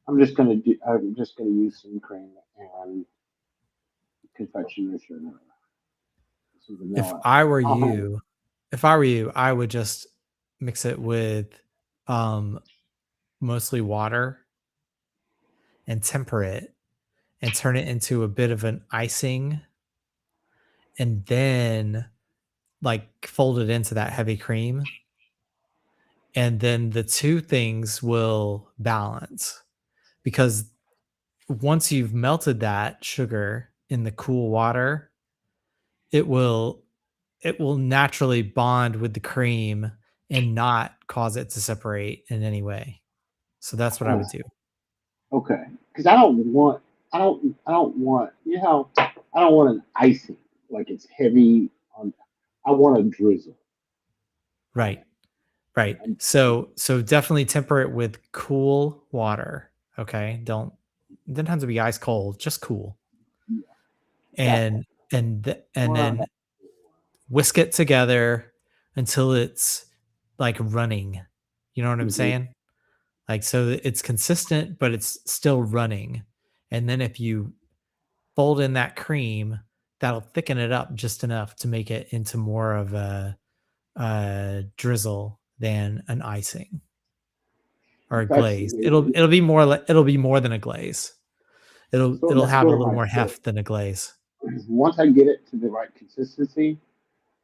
I'm just gonna use some cream and confectioner sugar, some
If
vanilla.
I were
I'll have
you, if I were you, I would just mix it with um mostly water and temper it and turn it into a bit of an icing, and then like fold it into that heavy cream. And then the two things will balance because once you've melted that sugar in the cool water, it will it will naturally bond with the cream and not cause it to separate in any way. So that's what I would
Oh,
do.
okay. Because I don't want, I don't want an icing like it's heavy on. I want a drizzle on
Right.
it.
Right.
I'm,
So definitely temper it with cool water. Okay. Don't it doesn't have to be ice cold, just cool.
yeah, that part.
And and
Well,
then whisk it together until it's like running. You know what I'm
mhm.
saying? Like so that it's consistent, but it's still running. And then if you fold in that cream, that'll thicken it up just enough to make it into more of a drizzle than an icing or a
That's
glaze. It'll be more it'll be more than a glaze. It'll
that's
have a
sort of
little
my
more
trick.
heft than a glaze.
Once I get it to the right consistency,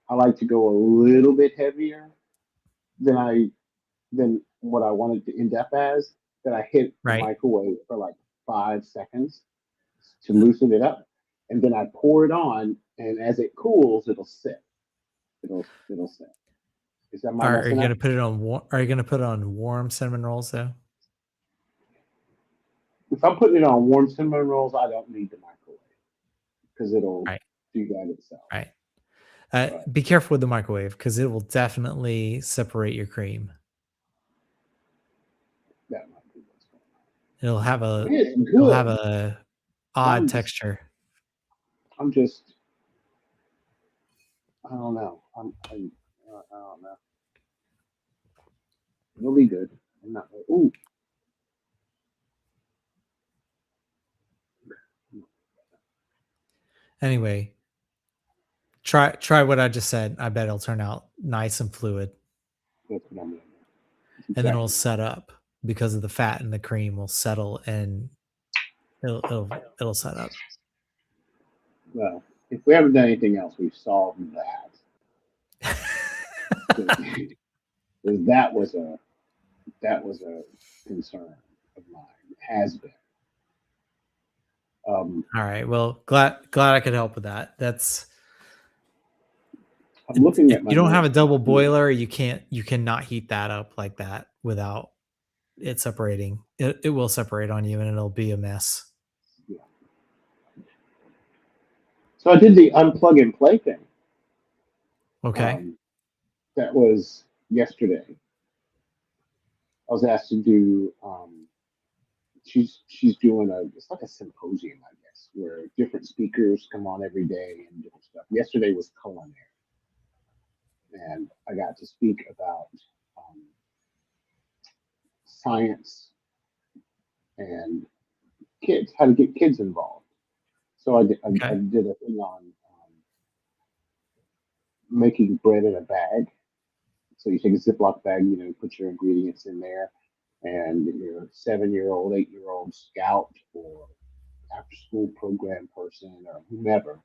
I like to go a little bit heavier than what I wanted to end up as. Then I hit the
Right.
microwave for like 5 seconds to loosen it up, and then I pour it on. And as it cools, it'll sit. It'll sit. Is that am I
Are you
messing
gonna
up?
put it on are you gonna put it on warm cinnamon rolls though?
If I'm putting it on warm cinnamon rolls, I don't need the microwave because it'll
Right.
do that itself.
Right.
But
Be careful with the microwave because it will definitely separate your cream.
that might be what's going
It'll have
on.
a
It's
it'll have
good,
a
but
odd texture.
I'm just, I don't know. I don't know. It'll be good. I'm not. Ooh,
Anyway, try what I just said. I bet it'll turn out nice and fluid,
that's what I'm gonna do. That's
and then it'll
exactly.
set up because of the fat and the cream will settle and it'll set up.
Well, if we haven't done anything else, we've solved that. 'Cause that was a concern of mine. It has been. Um,
All right. Well, glad I could help with that. That's
I'm looking
if
at my
you don't have
notes
a double
here.
boiler, you cannot heat that up like that without it separating. It will separate on you and it'll be a mess.
Yeah. So I did the unplug and play thing.
Okay.
Um, that was yesterday. I was asked to do. She's doing it's like a symposium, I guess, where different speakers come on every day and different stuff. Yesterday was culinary, and I got to speak about um, science and kids, how to get kids involved. So I
Okay.
did a thing on making bread in a bag. So you take a Ziploc bag, put your ingredients in there, and your 7-year-old, 8-year-old scout or after school program person or whomever,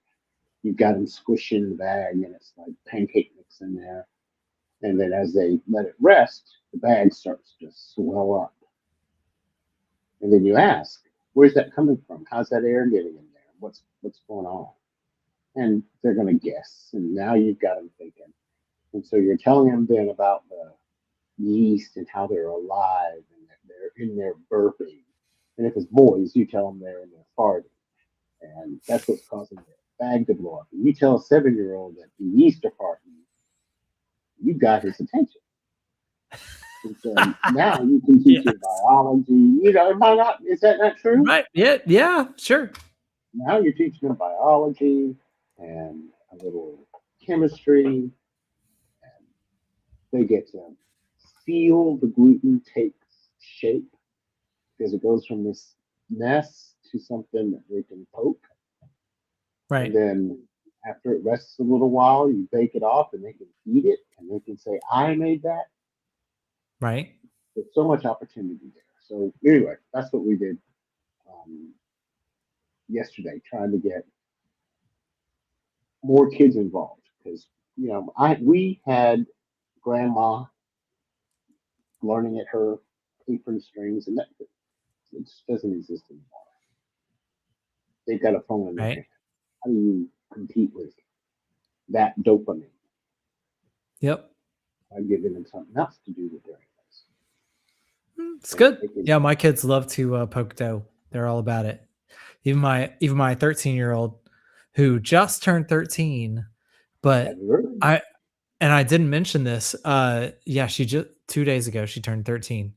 you've got them squished in the bag and it's like pancake mix in there. And then as they let it rest, the bag starts to swell up. And then you ask, where's that coming from? How's that air getting in there? What's going on? And they're going to guess. And now you've got them thinking. And so you're telling them then about the yeast and how they're alive and that they're in there burping. And if it's boys, you tell them they're in there farting. And that's what's causing the bag to blow up. And you tell a 7-year-old that the yeast are farting, you got his attention. And so now you can teach him
Yes.
biology. Am I not? Is that not true?
Right. Yeah. Yeah. Sure.
Now you're teaching them biology and a little chemistry. They get to feel the gluten take shape because it goes from this mess to something that they can poke. And
Right.
then after it rests a little while, you bake it off and they can eat it and they can say, I made that.
Right.
There's so much opportunity there. So, anyway, that's what we did um, yesterday, trying to get more kids involved because we had grandma learning at her apron strings, and that it just doesn't exist anymore. They've got a phone in their
Right.
hand. How do you compete with that dopamine
Yep.
by giving them something else to do with their hands?
It's
And
good.
they can,
Yeah, my kids love to poke dough. They're all about it. Even my 13-year-old who just turned 13, but I and I didn't mention this. Yeah, she just 2 days ago she turned 13.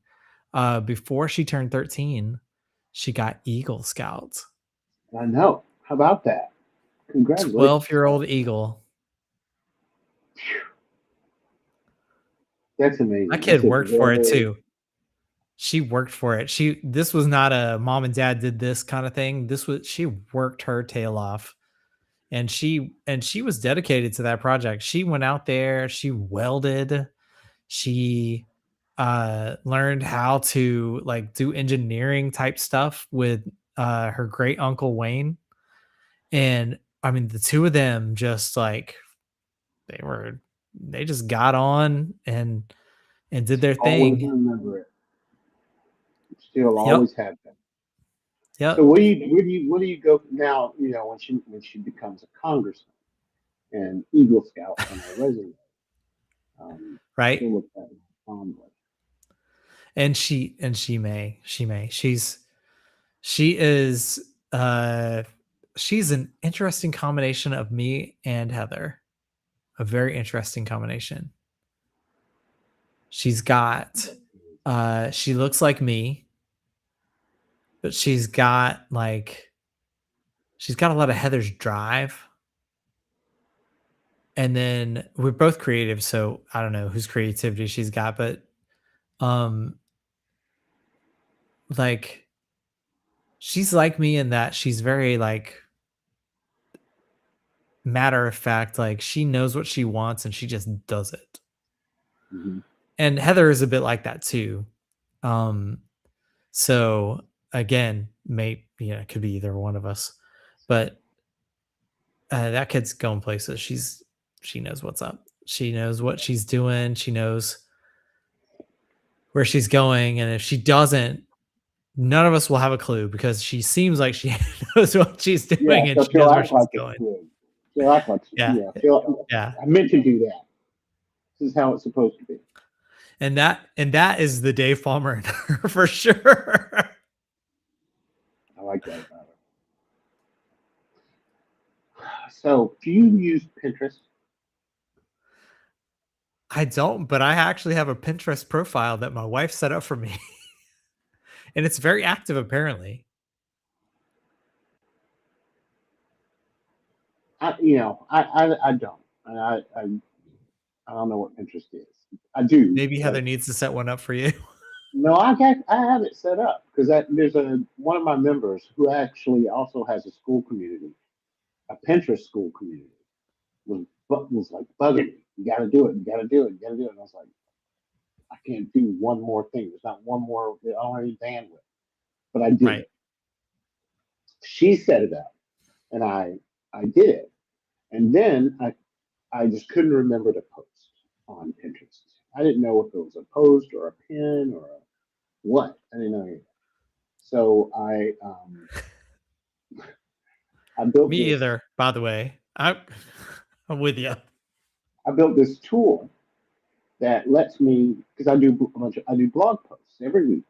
Before she turned 13, she got Eagle Scouts.
I know. How about that? Congratulations.
12-year-old Eagle.
That's
My
amazing.
kid
That's a
worked for it
very
too. She worked for it. This was not a mom and dad did this kind of thing. She worked her tail off, and she was dedicated to that project. She went out there, she welded, she learned how to like do engineering type stuff with her great uncle Wayne. And I mean, the two of them just like they were they just got on and did their
always
thing.
remember it. Still
Yep.
always have been. So
Yep.
where do you go now? When she becomes a congressman and Eagle Scout on her resume,
Right.
she'll look at it fondly.
And she may she is she's an interesting combination of me and Heather. A very interesting combination. She's got she looks like me, but she's got a lot of Heather's drive. And then we're both creative, so I don't know whose creativity she's got, but um like she's like me in that she's very like matter of fact, like she knows what she wants and she just does it.
Hmm.
And Heather is a bit like that too. Um so again, it could be either one of us. But that kid's going places. She knows what's up. She knows what she's doing. She knows where she's going. And if she doesn't, none of us will have a clue because she seems like she knows what she's
Yeah,
doing and
so
she
she'll
knows where
act
she's
like it's
going.
good. She'll act like
Yeah. Yeah.
I meant to do that. This is how it's supposed to be.
And that is the Dave Palmer in her for sure.
I like that about her. So, do you use Pinterest?
I don't, but I actually have a Pinterest profile that my wife set up for me. And it's very active apparently.
I don't. I don't know what Pinterest is. I do.
Maybe
Like,
Heather needs to set one up for you.
no, I have it set up because there's one of my members who actually also has a school community, a Pinterest school community, was like bugging me. You got to do it. You got to do it. You got to do it. And I was like, I can't do one more thing. There's not one more. I don't have any bandwidth, but I did
Right.
it. She set it up, and I did it, and then I just couldn't remember to post on Pinterest. I didn't know if it was a post or a pin or what. I didn't know anything. So I built
Me
this
either, by the way. I'm with you.
I built this tool that lets me because I do blog posts every week.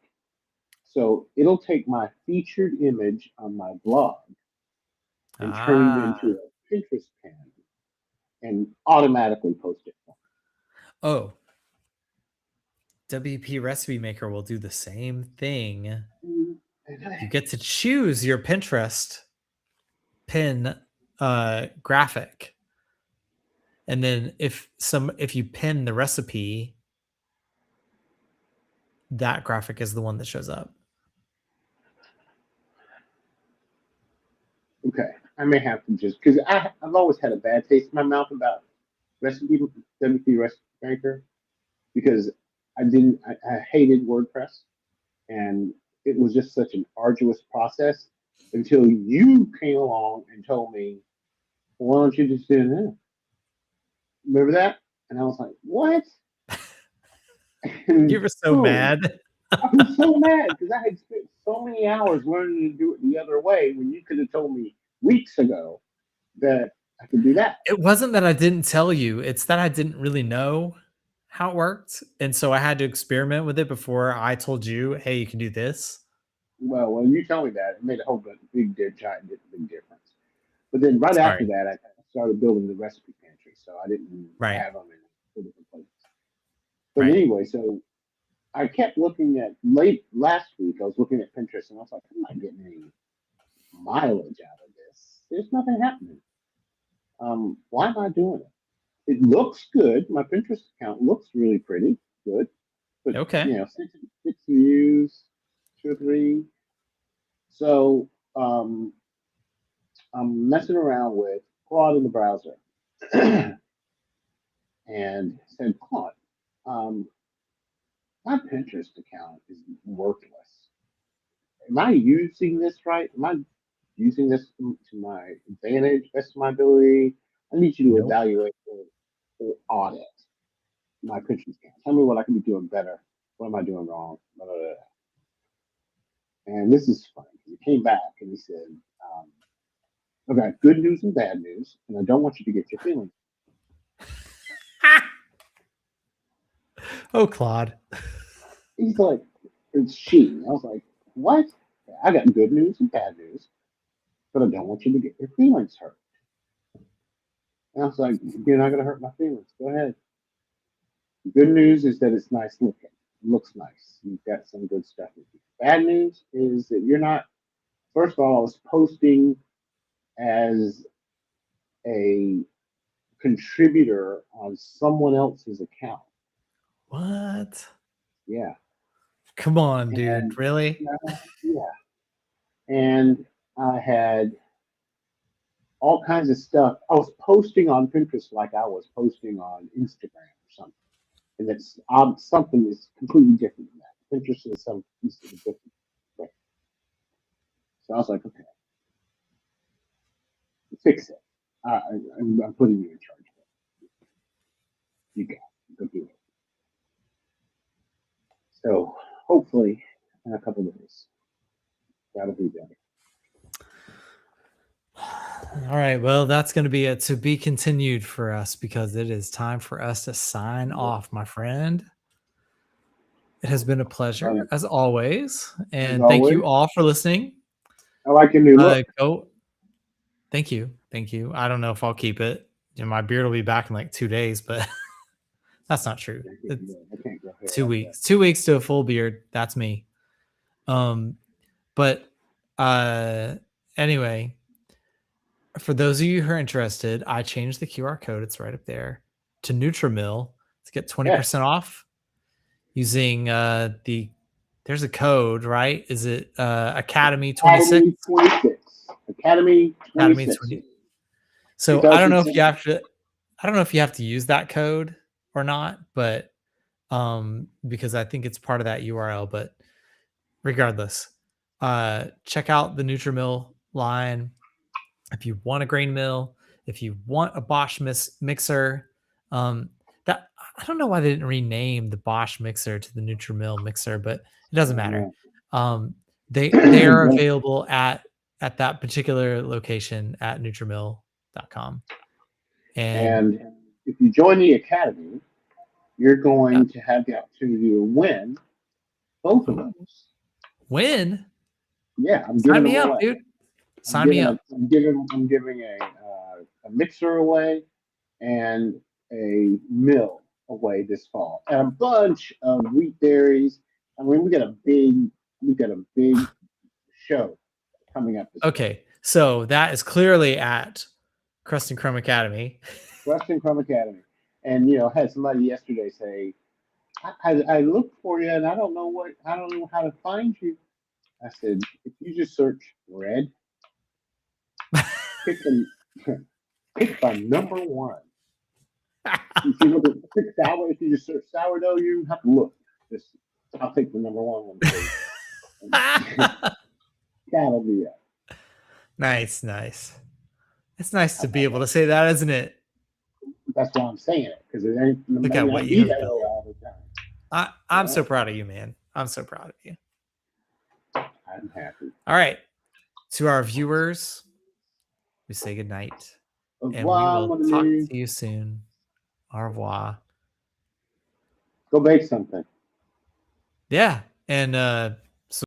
So it'll take my featured image on my blog and turn it
Ah.
into a Pinterest pin and automatically post it.
Oh, WP Recipe Maker will do the same thing. You get to choose your Pinterest pin graphic. And then if you pin the recipe, that graphic is the one that shows up.
Okay, I may have to just because I've always had a bad taste in my mouth about recipe WP Recipe Maker because I hated WordPress and it was just such an arduous process until you came along and told me Well, why don't you just do that? Remember that? And I was like, what?
You
And
were so
boom.
mad.
I was so mad because I had spent so many hours learning to do it the other way when you could have told me weeks ago that I could do that.
It wasn't that I didn't tell you, it's that I didn't really know how it worked, and so I had to experiment with it before I told you, "Hey, you can do this."
Well, when you told me that, it made a whole giant big difference. But then right after
Sorry.
that, I started building the recipe pantry, so I didn't
Right,
have them in two different places. But
right.
anyway, so I kept looking at late last week. I was looking at Pinterest, and I was like, I'm not getting any mileage out of this. There's nothing happening. Why am I doing it? It looks good. My Pinterest account looks really pretty, good. But
Okay.
six views, two or three. So I'm messing around with Claude in the browser, and said, Claude, um, my Pinterest account is worthless. Am I using this right? Am I using this to my advantage, best of my ability? I need you to
Nope.
evaluate or audit my Pinterest account. Tell me what I can be doing better. What am I doing wrong? Blah, blah, blah. And this is funny. He came back and he said, um, I've got good news and bad news, and I don't want you to get your feelings.
Oh, Claude.
He's like, it's she. I was like, what? I got good news and bad news, but I don't want you to get your feelings hurt. And I was like, you're not going to hurt my feelings. Go ahead. The good news is that it's nice looking. It looks nice. You've got some good stuff with you. Bad news is that you're not, first of all, I was posting as a contributor on someone else's account.
What?
Yeah.
Come on,
And
dude. Really?
yeah. And I had all kinds of stuff. I was posting on Pinterest like I was posting on Instagram or something. And it's something that's completely different than that. Pinterest is some piece of a different thing. So I was like, okay, fix it. I'm putting you in charge of it. You got it. Go do it. So hopefully in a couple of days, that'll be better.
All right. Well, that's going to be a to be continued for us because it is time for us to sign
Yeah.
off, my friend. It has been a pleasure
Um,
as always.
as
And thank
always,
you all for listening.
I like your new look.
Go. Thank you. Thank you. I don't know if I'll keep it. My beard will be back in like 2 days, but that's not true. It's
I can't go hair
2 weeks. 2 weeks to a full beard. That's me. Um, but uh anyway, for those of you who are interested, I changed the QR code. It's right up there to NutriMill to get
like that.
20% off using there's a code, right? Is it Academy 26?
Academy 26. Academy
Academy
26.
20.
It
So I
does
don't
the
know if you
same.
have to I don't know if you have to use that code or not, but because I think it's part of that URL, but regardless, check out the NutriMill line. If you want a grain mill, if you want a Bosch mixer, that I don't know why they didn't rename the Bosch mixer to the NutriMill mixer, but it
I
doesn't
don't
matter.
know.
They are available at that particular location at NutriMill.com. And
And if you join the Academy, you're
uh,
going to have the opportunity to win both of
ooh,
those.
win,
Yeah, I'm
sign
giving
me
them
up,
away.
dude. Sign me up.
I'm giving a mixer away and a mill away this fall, and a bunch of wheat berries. I mean, we got a big show coming up this fall.
Okay, so that is clearly at Crust and Crumb Academy.
Western Chrome Academy, and had somebody yesterday say, I looked for you, and I don't know how to find you. I said, if you just search bread, pick the pick the number one. If you look at if you just search sourdough, you have to look. Just I'll take the number one because that'll be it.
Nice, nice. It's nice to be able to say that, isn't it?
That's why I'm saying it, because it ain't
Look
may
at
not
what
be
you have
that
built.
way all the time.
I'm
Yeah.
so proud of you, man. I'm so proud of you.
I'm happy.
All right. To our viewers, we say good night.
Au
And we
revoir,
will
mon
talk
ami.
to you soon. Au revoir.
Go bake something.
Yeah. And